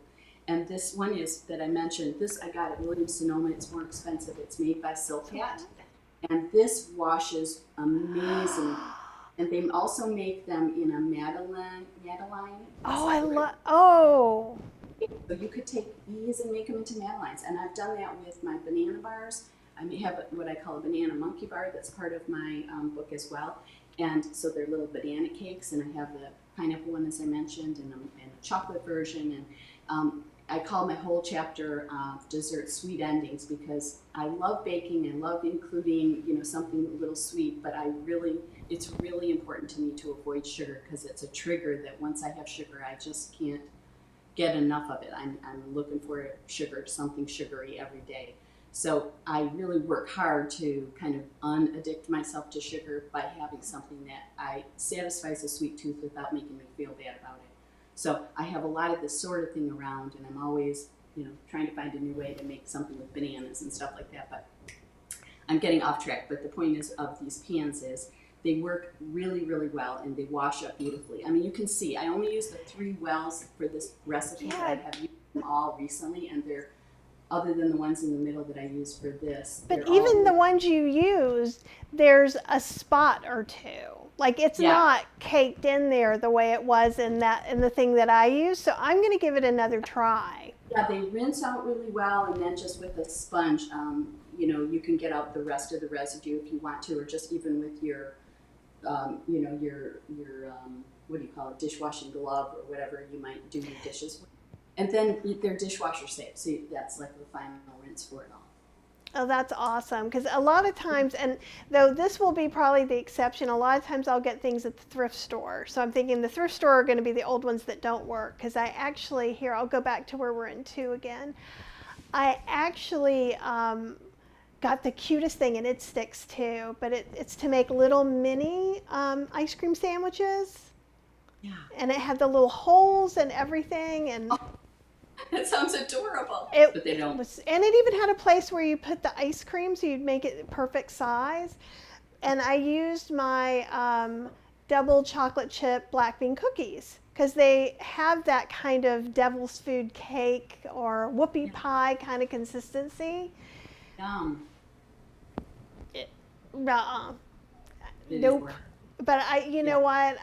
And this one is that I mentioned, this I got at Williams-Sonoma. It's more expensive. It's made by Silpat. And this washes amazing. And they also make them in a Madeline. Oh. So you could take these and make them into Madelines. And I've done that with my banana bars. I have what I call a banana monkey bar that's part of my book as well. And so they're little banana cakes, and I have the pineapple one, as I mentioned, and a chocolate version. And I call my whole chapter dessert sweet endings, because I love baking. I love including something a little sweet, but it's really important to me to avoid sugar, because it's a trigger that once I have sugar, I just can't get enough of it. I'm looking for something sugary every day. So I really work hard to kind of unaddict myself to sugar by having something that satisfies a sweet tooth without making me feel bad about it. So I have a lot of this sort of thing around, and I'm always, trying to find a new way to make something with bananas and stuff like that. But I'm getting off track. But the point of these pans is they work really, really well, and they wash up beautifully. I mean, you can see I only used the 3 wells for this recipe, but I have used them all recently, and they're, other than the ones in the middle that I used for this. But even the ones you used, there's a spot or two. It's not caked in there the way it was in the thing that I used. So I'm going to give it another try. Yeah, they rinse out really well, and then just with a sponge, you can get out the rest of the residue if you want to, or just even with your, your what do you call it, dishwashing glove or whatever you might do your dishes with. And then they're dishwasher safe, so that's like the final rinse for it all. Oh, that's awesome. Because a lot of times, and though this will be probably the exception, a lot of times I'll get things at the thrift store. So I'm thinking the thrift store are going to be the old ones that don't work. Because I actually, here, I'll go back to where we're in 2 again. I actually got the cutest thing, and it sticks too, but it's to make little mini ice cream sandwiches. Yeah. And it had the little holes and everything, and that sounds adorable. But they don't. And it even had a place where you put the ice cream, so you'd make it perfect size. And I used my double chocolate chip black bean cookies, because they have that kind of devil's food cake or whoopie pie kind of consistency. Yum. Uh-uh. It is Nope. work. But you Yeah. know what?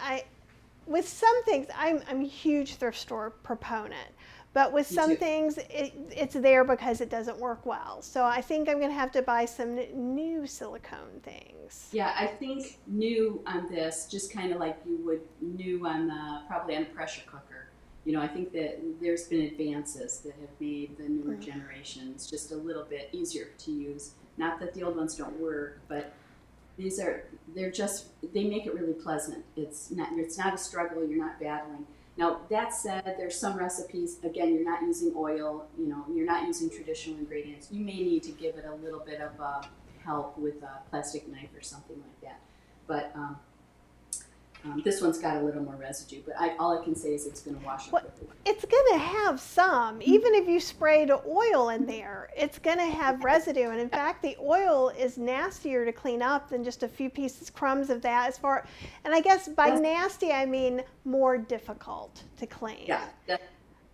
With some things, I'm a huge thrift store proponent. But with Me some too. things, it's there because it doesn't work well. So I think I'm going to have to buy some new silicone things. Yeah, I think new on this, just kind of like you would new on the, probably on a pressure cooker. I think that there's been advances that have made the newer generations just a little bit easier to use. Not that the old ones don't work, but they make it really pleasant. It's not a struggle, you're not battling. Now, that said, there's some recipes, again, you're not using oil, you're not using traditional ingredients. You may need to give it a little bit of help with a plastic knife or something like that. But this one's got a little more residue, but all I can say is it's going to wash up with the water. It's going to have some. Even if you sprayed oil in there, it's going to have residue. And in fact, the oil is nastier to clean up than just a few pieces, crumbs of that. And I guess by nasty, I mean more difficult to clean. Yeah,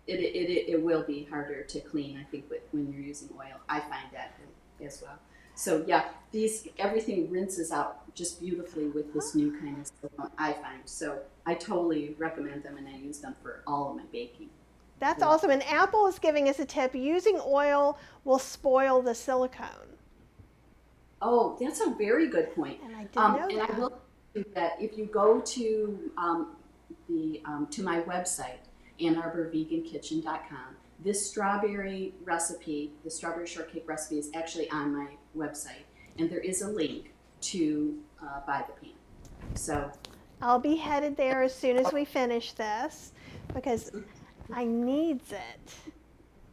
it will be harder to clean, I think, when you're using oil. I find that as well. So yeah, everything rinses out just beautifully with this new kind of silicone, I find. So I totally recommend them, and I use them for all of my baking. That's awesome. And Apple is giving us a tip. Using oil will spoil the silicone. Oh, that's a very good point. And I didn't know and that. I will say that if you go to to my website, AnnArborVeganKitchen.com, this strawberry recipe, the strawberry shortcake recipe, is actually on my website, and there is a link to buy the pan. So I'll be headed there as soon as we finish this because I needs it.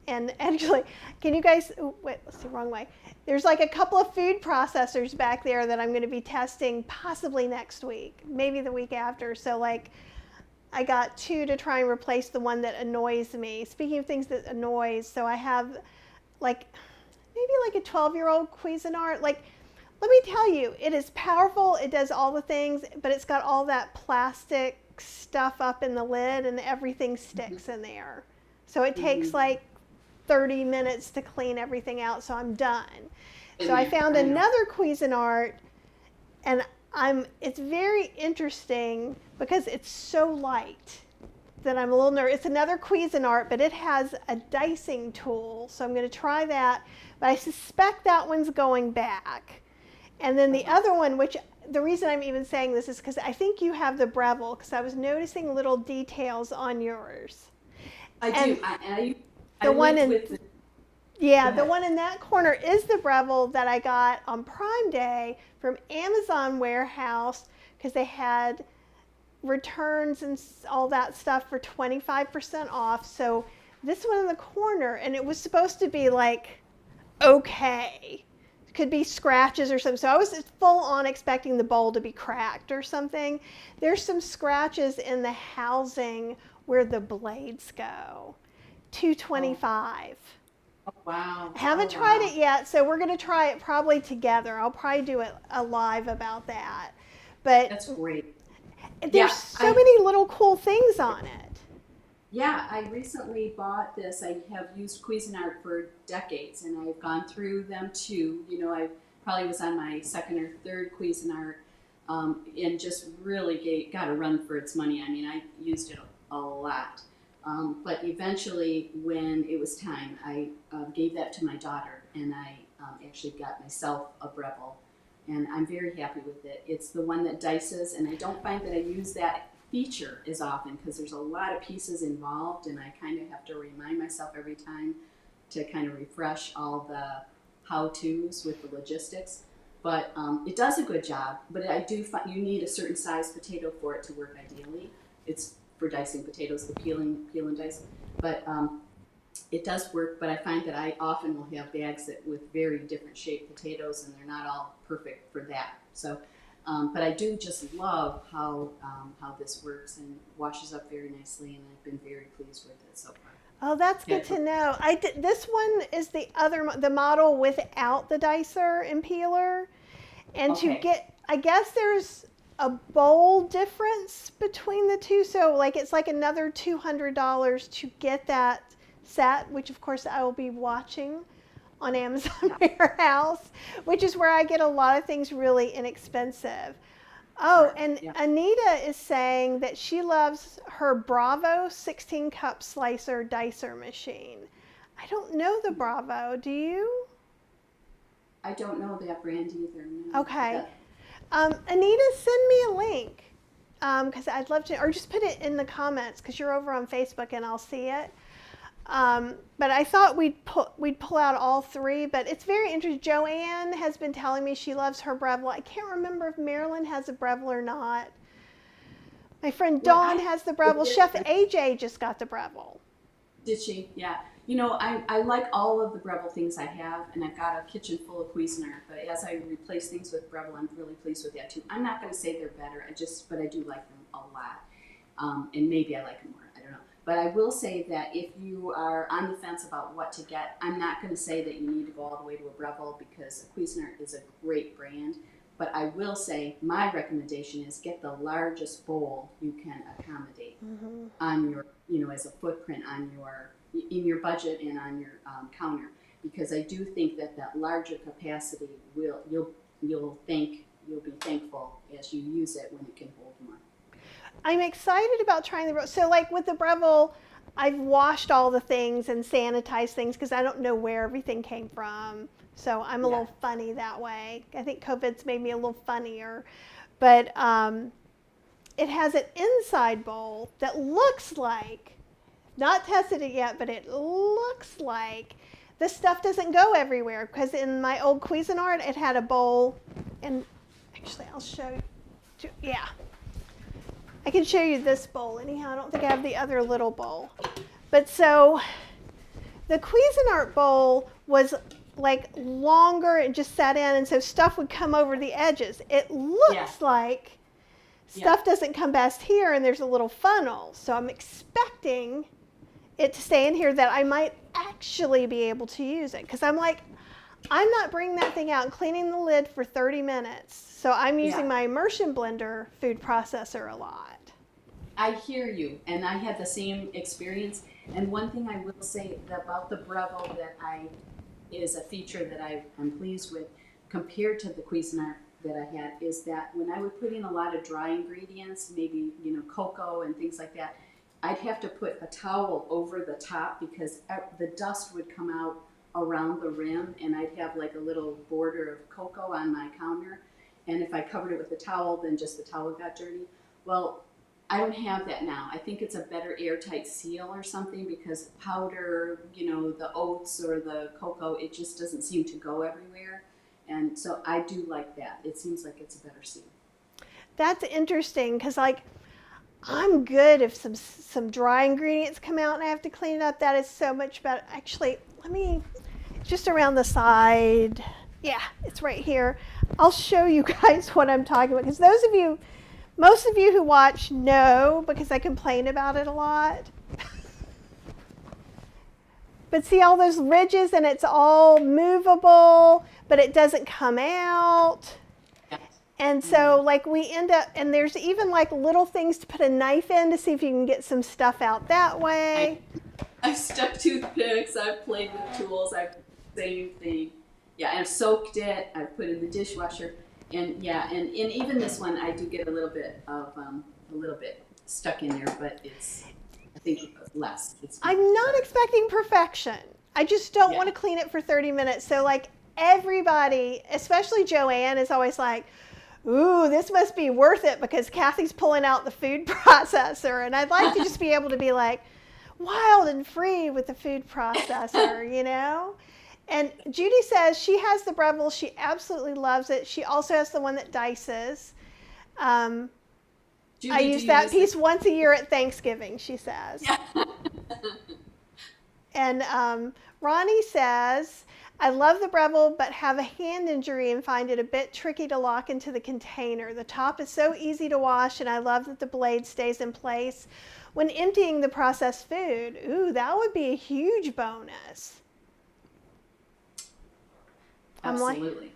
And actually, can you guys, wait, let's see, wrong way. There's like a couple of food processors back there that I'm going to be testing possibly next week, maybe the week after. So like, I got 2 to try and replace the one that annoys me. Speaking of things that annoys, so I have maybe like a 12-year-old Cuisinart. Like, let me tell you, it is powerful. It does all the things, but it's got all that plastic stuff up in the lid and everything sticks in there. So it takes like 30 minutes to clean everything out, so I'm done. So I found another Cuisinart, and it's very interesting because it's so light that I'm a little nervous. It's another Cuisinart, but it has a dicing tool, so I'm going to try that. But I suspect that one's going back. And then the other one, which the reason I'm even saying this is because I think you have the Breville, because I was noticing little details on yours. I do. I the one in with the, yeah, the one in that corner is the Breville that I got on Prime Day from Amazon Warehouse because they had returns and all that stuff for 25% off. So this one in the corner, and it was supposed to be like okay. Could be scratches or something. So I was full on expecting the bowl to be cracked or something. There's some scratches in the housing where the blades go. $2.25. Oh, wow. Haven't tried it yet, so we're going to try it probably together. I'll probably do a live about that. But that's great. There's so many little cool things on it. Yeah, I recently bought this. I have used Cuisinart for decades, and I've gone through them too. I probably was on my second or third Cuisinart, and just really got a run for its money. I mean, I used it a lot. But eventually, when it was time, I gave that to my daughter, and I actually got myself a Breville, and I'm very happy with it. It's the one that dices, and I don't find that I use that feature as often because there's a lot of pieces involved, and I kind of have to remind myself every time to kind of refresh all the how-tos with the logistics. But it does a good job, but I do find you need a certain size potato for it to work ideally. It's for dicing potatoes, the peel and dice. But it does work, but I find that I often will have bags with very different shaped potatoes, and they're not all perfect for that. So but I do just love how this works and washes up very nicely, and I've been very pleased with it so far. Oh, that's good to know. This one is the model without the dicer and peeler, and I guess there's a bowl difference between the two, so it's like another $200 to get that set, which of course I will be watching on Amazon Warehouse, which is where I get a lot of things really inexpensive. Oh, and Anita is saying that she loves her Bravo 16-cup slicer dicer machine. I don't know the Bravo. Do you? I don't know that brand either. No. Okay. Anita, send me a link because I'd love to, or just put it in the comments because you're over on Facebook and I'll see it. But I thought we'd pull out all three, but it's very interesting. Joanne has been telling me she loves her Breville. I can't remember if Marilyn has a Breville or not. My friend Dawn has the Breville. Chef AJ just got the Breville. Did she? Yeah. You know, I like all of the Breville things I have, and I've got a kitchen full of Cuisinart, but as I replace things with Breville, I'm really pleased with that too. I'm not going to say they're better, but I do like them a lot. And maybe I like them more, I don't know. But I will say that if you are on the fence about what to get, I'm not going to say that you need to go all the way to a Breville because Cuisinart is a great brand. But I will say my recommendation is get the largest bowl you can accommodate on your, you know, as a footprint on your, in your budget and on your counter, because I do think that larger capacity you'll be thankful as you use it when it can hold more. I'm excited about trying the Breville. So like with the Breville, I've washed all the things and sanitized things because I don't know where everything came from. So I'm a little funny that way. I think COVID's made me a little funnier. But it has an inside bowl that looks like, not tested it yet, but it looks like the stuff doesn't go everywhere. Because in my old Cuisinart, it had a bowl. And actually, I'll show you. Yeah. I can show you this bowl anyhow. I don't think I have the other little bowl. But so the Cuisinart bowl was like longer and just sat in, and so stuff would come over the edges. It looks like stuff doesn't come past here, and there's a little funnel. So I'm expecting it to stay in here that I might actually be able to use it. Because I'm like, I'm not bringing that thing out and cleaning the lid for 30 minutes. So I'm using my immersion blender food processor a lot. I hear you, and I had the same experience. And one thing I will say about the Breville that is a feature that I'm pleased with compared to the Cuisinart that I had is that when I would put in a lot of dry ingredients, maybe, you know, cocoa and things like that, I'd have to put a towel over the top because the dust would come out around the rim, and I'd have like a little border of cocoa on my counter. And if I covered it with a towel, then just the towel got dirty. Well, I don't have that now. I think it's a better airtight seal or something because powder, you know, the oats or the cocoa, it just doesn't seem to go everywhere. And so I do like that. It seems like it's a better seal. That's interesting because, like, I'm good if some dry ingredients come out and I have to clean it up. That is so much better. Actually, just around the side. Yeah, it's right here. I'll show you guys what I'm talking about because most of you who watch know because I complain about it a lot. But see all those ridges and it's all movable, but it doesn't come out. And so like we end up, and there's even like little things to put a knife in to see if you can get some stuff out that way. I've stuck toothpicks, I've played with tools, same thing. Yeah, I've soaked it, I've put it in the dishwasher. And and even this one, I do get a little bit stuck in there, but it's, I think, less. I'm not expecting perfection. I just don't want to clean it for 30 minutes. So like everybody, especially Joanne, is always like, ooh, this must be worth it because Kathy's pulling out the food processor. And I'd like to just be able to be like wild and free with the food processor, you know? And Judy says she has the Breville. She absolutely loves it. She also has the one that dices. Judy, I use that piece once a year at Thanksgiving, she says. Yeah. And Ronnie says, I love the Breville, but have a hand injury and find it a bit tricky to lock into the container. The top is so easy to wash, and I love that the blade stays in place when emptying the processed food. Ooh, that would be a huge bonus. Absolutely.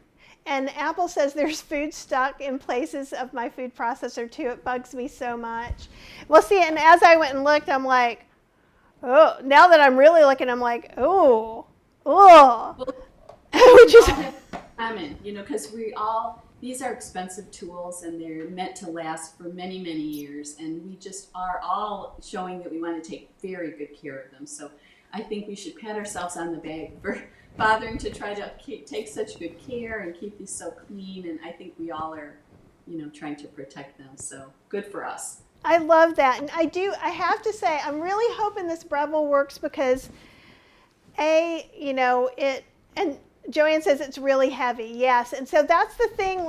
And Apple says there's food stuck in places of my food processor too. It bugs me so much. Well, see, and as I went and looked, I'm like, oh, now that I'm really looking, I'm like, oh. Well, I'm in, because these are expensive tools and they're meant to last for many, many years. And we just are all showing that we want to take very good care of them. So I think we should pat ourselves on the back for bothering to try to take such good care and keep these so clean. And I think we all are, trying to protect them. So good for us. I love that. And I have to say, I'm really hoping this Breville works because and Joanne says it's really heavy. Yes. And so that's the thing,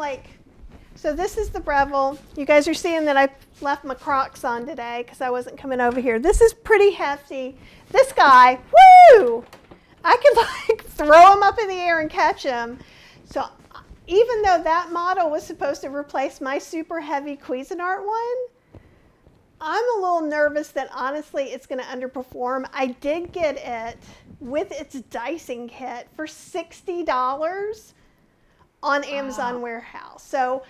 so this is the Breville. You guys are seeing that I left my Crocs on today because I wasn't coming over here. This is pretty hefty. This guy, woo! I could throw him up in the air and catch him. So even though that model was supposed to replace my super heavy Cuisinart one, I'm a little nervous that honestly it's going to underperform. I did get it with its dicing kit for $60 on Amazon Warehouse. So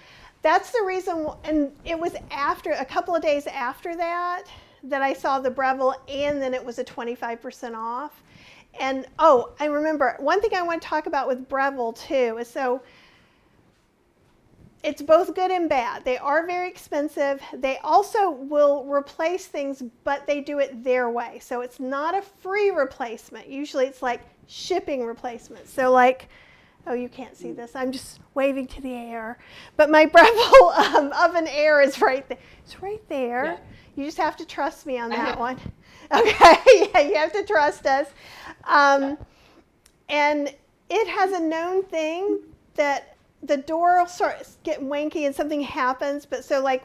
that's the reason, and it was a couple of days after that I saw the Breville, and then it was a 25% off. And I remember one thing I want to talk about with Breville too is it's both good and bad. They are very expensive. They also will replace things, but they do it their way. So it's not a free replacement. Usually it's like shipping replacement. So you can't see this. I'm just waving to the air. But my Breville oven air is right there. It's right there. Yeah. You just have to trust me on that one. Okay, yeah, you have to trust us. And it has a known thing that the door will start getting wanky and something happens, but I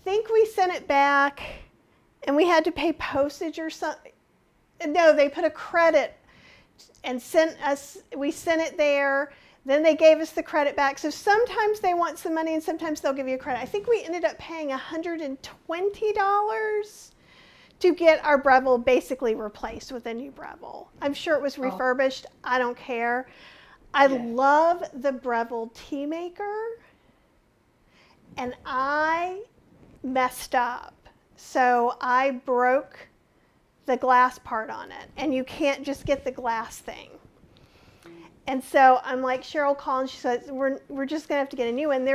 think we sent it back and we had to pay postage or something. No, they put a credit and we sent it there, then they gave us the credit back. So sometimes they want some money and sometimes they'll give you a credit. I think we ended up paying $120 to get our Breville basically replaced with a new Breville. I'm sure it was refurbished. I don't care. I love the Breville tea maker, and I messed up. So I broke the glass part on it, and you can't just get the glass thing. And so I'm like, Cheryl called, and she says, we're just going to have to get a new one.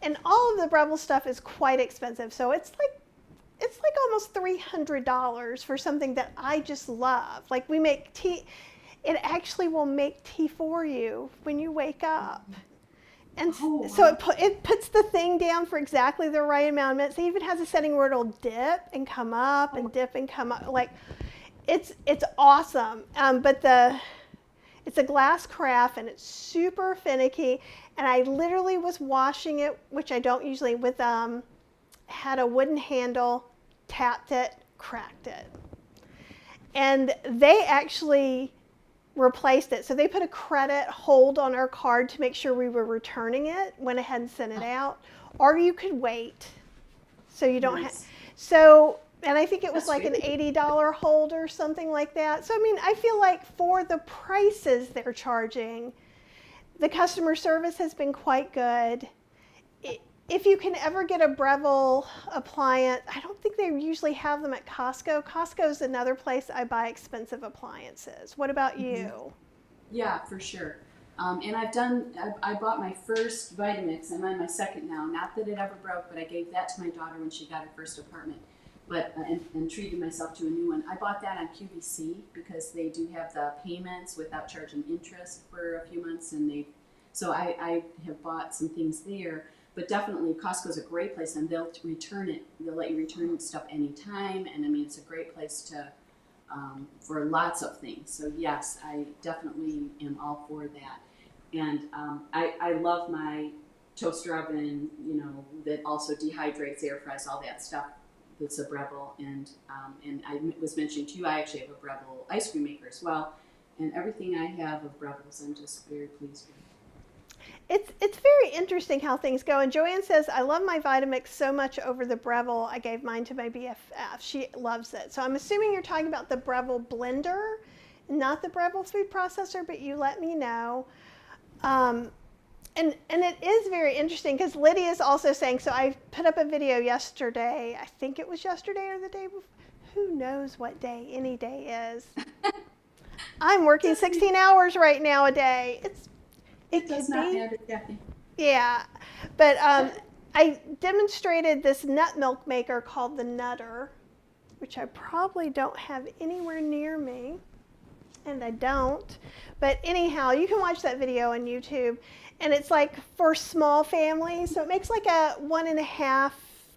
And all of the Breville stuff is quite expensive. So it's like almost $300 for something that I just love. Like we make tea. It actually will make tea for you when you wake up. And so it puts the thing down for exactly the right amount of minutes. It even has a setting where it'll dip and come up and dip and come up. It's awesome. But it's a glass carafe and it's super finicky. And I literally was washing it, which I don't usually, had a wooden handle, tapped it, cracked it. And they actually replaced it. So they put a credit hold on our card to make sure we were returning it, went ahead and sent it out, or you could wait. So you don't have, and I think it was an $80 hold or something like that. So, I feel like for the prices they're charging, the customer service has been quite good. If you can ever get a Breville appliance, I don't think they usually have them at Costco. Costco is another place I buy expensive appliances. What about you? Yeah, for sure. And I bought my first Vitamix. I'm on my second now. Not that it ever broke, but I gave that to my daughter when she got her first apartment. But and treated myself to a new one. I bought that on QVC because they do have the payments without charging interest for a few months, so I have bought some things there. But definitely Costco's a great place, and they'll return it. They'll let you return stuff anytime, and it's a great place to for lots of things. So yes, I definitely am all for that. And I love my toaster oven, that also dehydrates, air fries, all that stuff. It's a Breville, and I was mentioning to you, I actually have a Breville ice cream maker as well, and everything I have of Breville's, I'm just very pleased with. It's very interesting how things go. And Joanne says, I love my Vitamix so much over the Breville. I gave mine to my BFF. She loves it. So I'm assuming you're talking about the Breville blender, not the Breville food processor, but you let me know. And it is very interesting because Lydia's also saying, so I put up a video yesterday. I think it was yesterday or the day before. Who knows what day any day is. I'm working 16 hours right now a day. It does not matter, Kathy. Yeah, but I demonstrated this nut milk maker called the Nutter, which I probably don't have anywhere near me, and I don't. But anyhow, you can watch that video on YouTube, and it's like for small families. So it makes like a 1.5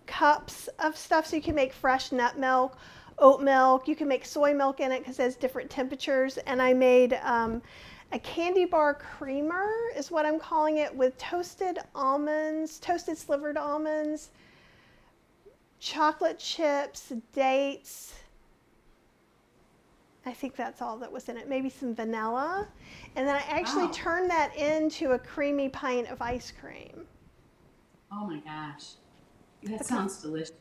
cups of stuff, so you can make fresh nut milk, oat milk. You can make soy milk in it because it has different temperatures. And I made a candy bar creamer is what I'm calling it, with toasted almonds, toasted slivered almonds, chocolate chips, dates. I think that's all that was in it. Maybe some vanilla. And then I actually turned that into a creamy pint of ice cream. Oh my gosh. That sounds delicious.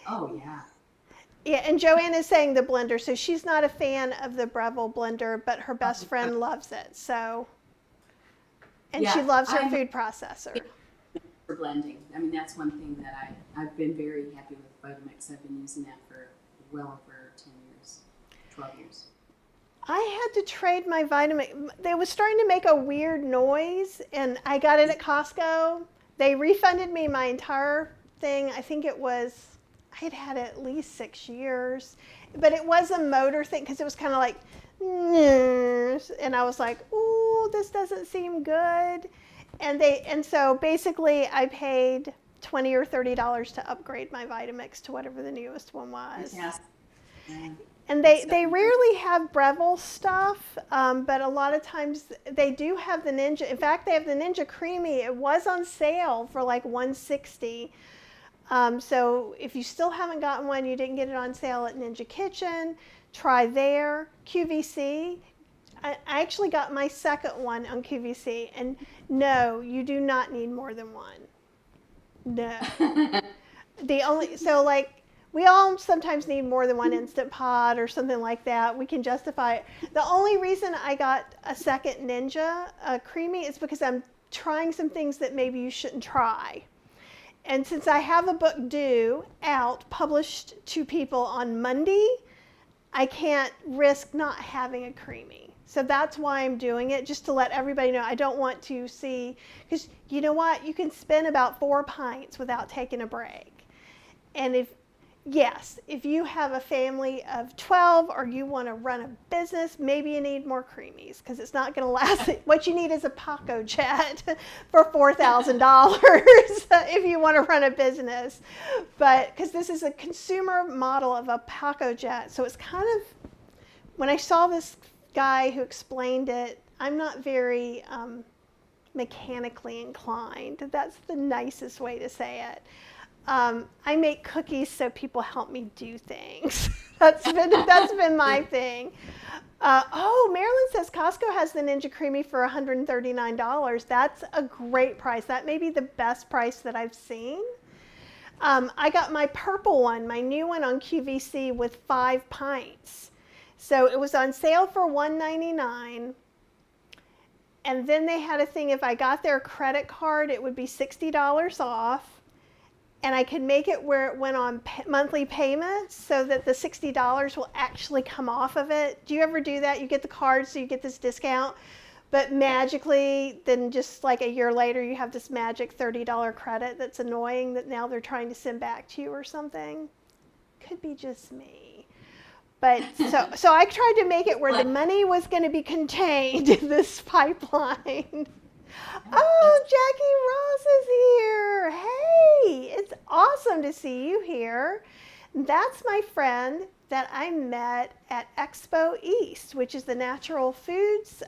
Oh yeah. Yeah, and Joanne is saying the blender, so she's not a fan of the Breville blender, but her best friend loves it. So, and she loves her food processor. For blending, I mean, that's one thing that I've been very happy with Vitamix. I've been using that for well over 10 years, 12 years. I had to trade my Vitamix. They was starting to make a weird noise, and I got it at Costco. They refunded me my entire thing. I think it was, I had it at least 6 years, but it was a motor thing because it was kind of like, and I was like, ooh, this doesn't seem good. And so basically I paid $20 or $30 to upgrade my Vitamix to whatever the newest one was. Yes. And they rarely have Breville stuff, but a lot of times they do have the Ninja. In fact, they have the Ninja Creamy. It was on sale for like $160. So if you still haven't gotten one, you didn't get it on sale at Ninja Kitchen, try there. QVC, I actually got my second one on QVC, and no, you do not need more than one. No. So like, we all sometimes need more than one Instant Pot or something like that. We can justify it. The only reason I got a second Ninja Creamy is because I'm trying some things that maybe you shouldn't try. And since I have a book published to people on Monday, I can't risk not having a Creamy. So that's why I'm doing it, just to let everybody know. I don't want to see, because you know what? You can spin about 4 pints without taking a break. And if you have a family of 12 or you want to run a business, maybe you need more Creamies because it's not going to last. What you need is a Paco Jet for $4,000 if you want to run a business. But because this is a consumer model of a Paco Jet, so it's kind of, when I saw this guy who explained it, I'm not very mechanically inclined. That's the nicest way to say it. I make cookies so people help me do things. That's been my thing. Marilyn says Costco has the Ninja Creamy for $139. That's a great price. That may be the best price that I've seen. I got my purple one, my new one on QVC with 5 pints. So it was on sale for $1.99. And then they had a thing, if I got their credit card, it would be $60 off. And I could make it where it went on monthly payments so that the $60 will actually come off of it. Do you ever do that? You get the card, so you get this discount, but magically, then just like a year later, you have this magic $30 credit that's annoying that now they're trying to send back to you or something. Could be just me. But so I tried to make it where the money was going to be contained in this pipeline. Oh, Jackie Ross is here. Hey, it's awesome to see you here. That's my friend that I met at Expo East, which is the Natural Foods.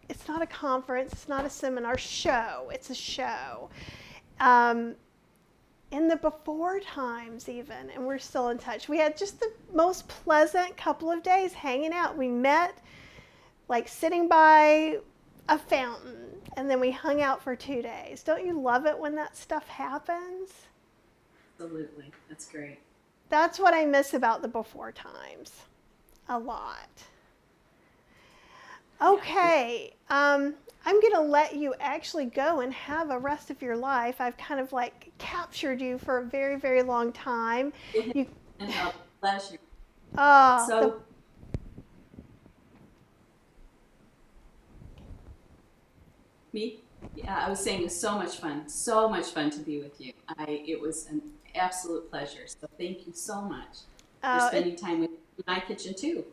It's not a conference, it's not a seminar, show. It's a show. In the before times even, and we're still in touch. We had just the most pleasant couple of days hanging out. We met like sitting by a fountain, and then we hung out for 2 days. Don't you love it when that stuff happens? Absolutely. That's great. That's what I miss about the before times. A lot. Okay. I'm going to let you actually go and have a rest of your life. I've kind of like captured you for a very, very long time. And bless you. Oh, So Me? Yeah, I was saying it was so much fun to be with you. It was an absolute pleasure. So thank you so much for Oh, spending time with me in my kitchen too.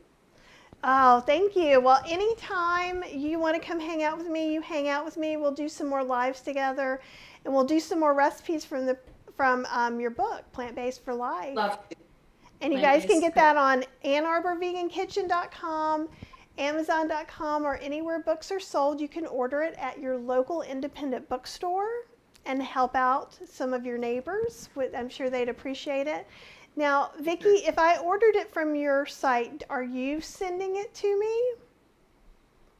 oh, thank you. Well, anytime you want to come hang out with me, you hang out with me. We'll do some more lives together, and we'll do some more recipes from your book, Plant Based for Life. Love to. And you guys can Plant-based get cook. that on AnnArborVeganKitchen.com, Amazon.com, or anywhere books are sold. You can order it at your local independent bookstore and help out some of your neighbors. I'm sure they'd appreciate it. Now, Vicki, if I ordered it from your site, are you sending it to me?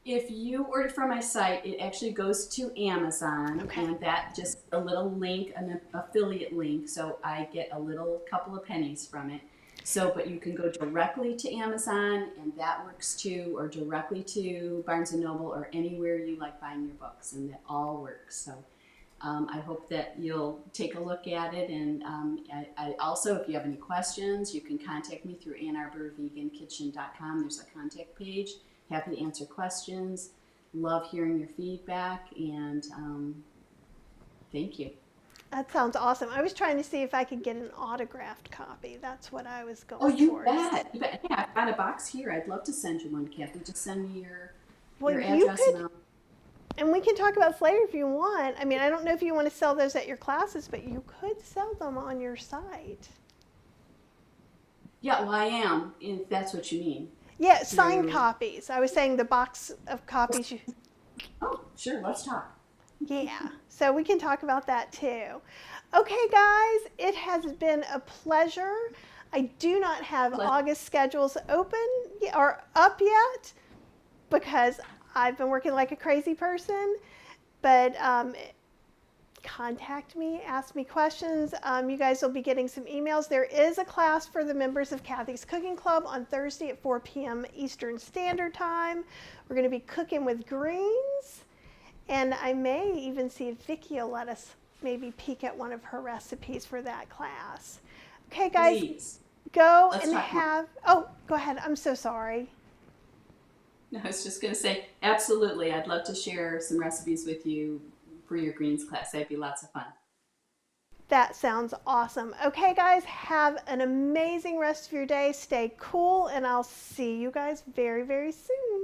If you order from my site, it actually goes to Amazon, Okay. and that just a little link, an affiliate link, so I get a little couple of pennies from it. So, but you can go directly to Amazon, and that works too, or directly to Barnes and Noble, or anywhere you like buying your books, and that all works. So, I hope that you'll take a look at it, and I also, if you have any questions, you can contact me through AnnArborVeganKitchen.com. There's a contact page. Happy to answer questions. Love hearing your feedback, and thank you. That sounds awesome. I was trying to see if I could get an autographed copy. That's what I was Oh, going you for. bet. You bet. Yeah, I've got a box here. I'd love to send you one, Kathy. Just send me Well, your you address, could, and I'll. and we can talk about this later if you want. I mean, I don't know if you want to sell those at your classes, but you could sell them on your site. Yeah, well, I am, if that's what you mean. Yeah, signed Through. copies. I was saying the box of copies. Oh, sure. Let's talk. Yeah, so we can talk about that too. Okay, guys, it has been a pleasure. I do not have August schedules open or up yet because I've been working like a crazy person, but contact me, ask me questions. You guys will be getting some emails. There is a class for the members of Kathy's Cooking Club on Thursday at 4 p.m. Eastern Standard Time. We're going to be cooking with greens, and I may even see if Vicki will let us maybe peek at one of her recipes for that class. Okay, guys, Please. go Let's and talk more. have, oh, go ahead. I'm so sorry. No, I was just going to say, absolutely. I'd love to share some recipes with you for your greens class. That'd be lots of fun. That sounds awesome. Okay, guys, have an amazing rest of your day. Stay cool, and I'll see you guys very, very soon.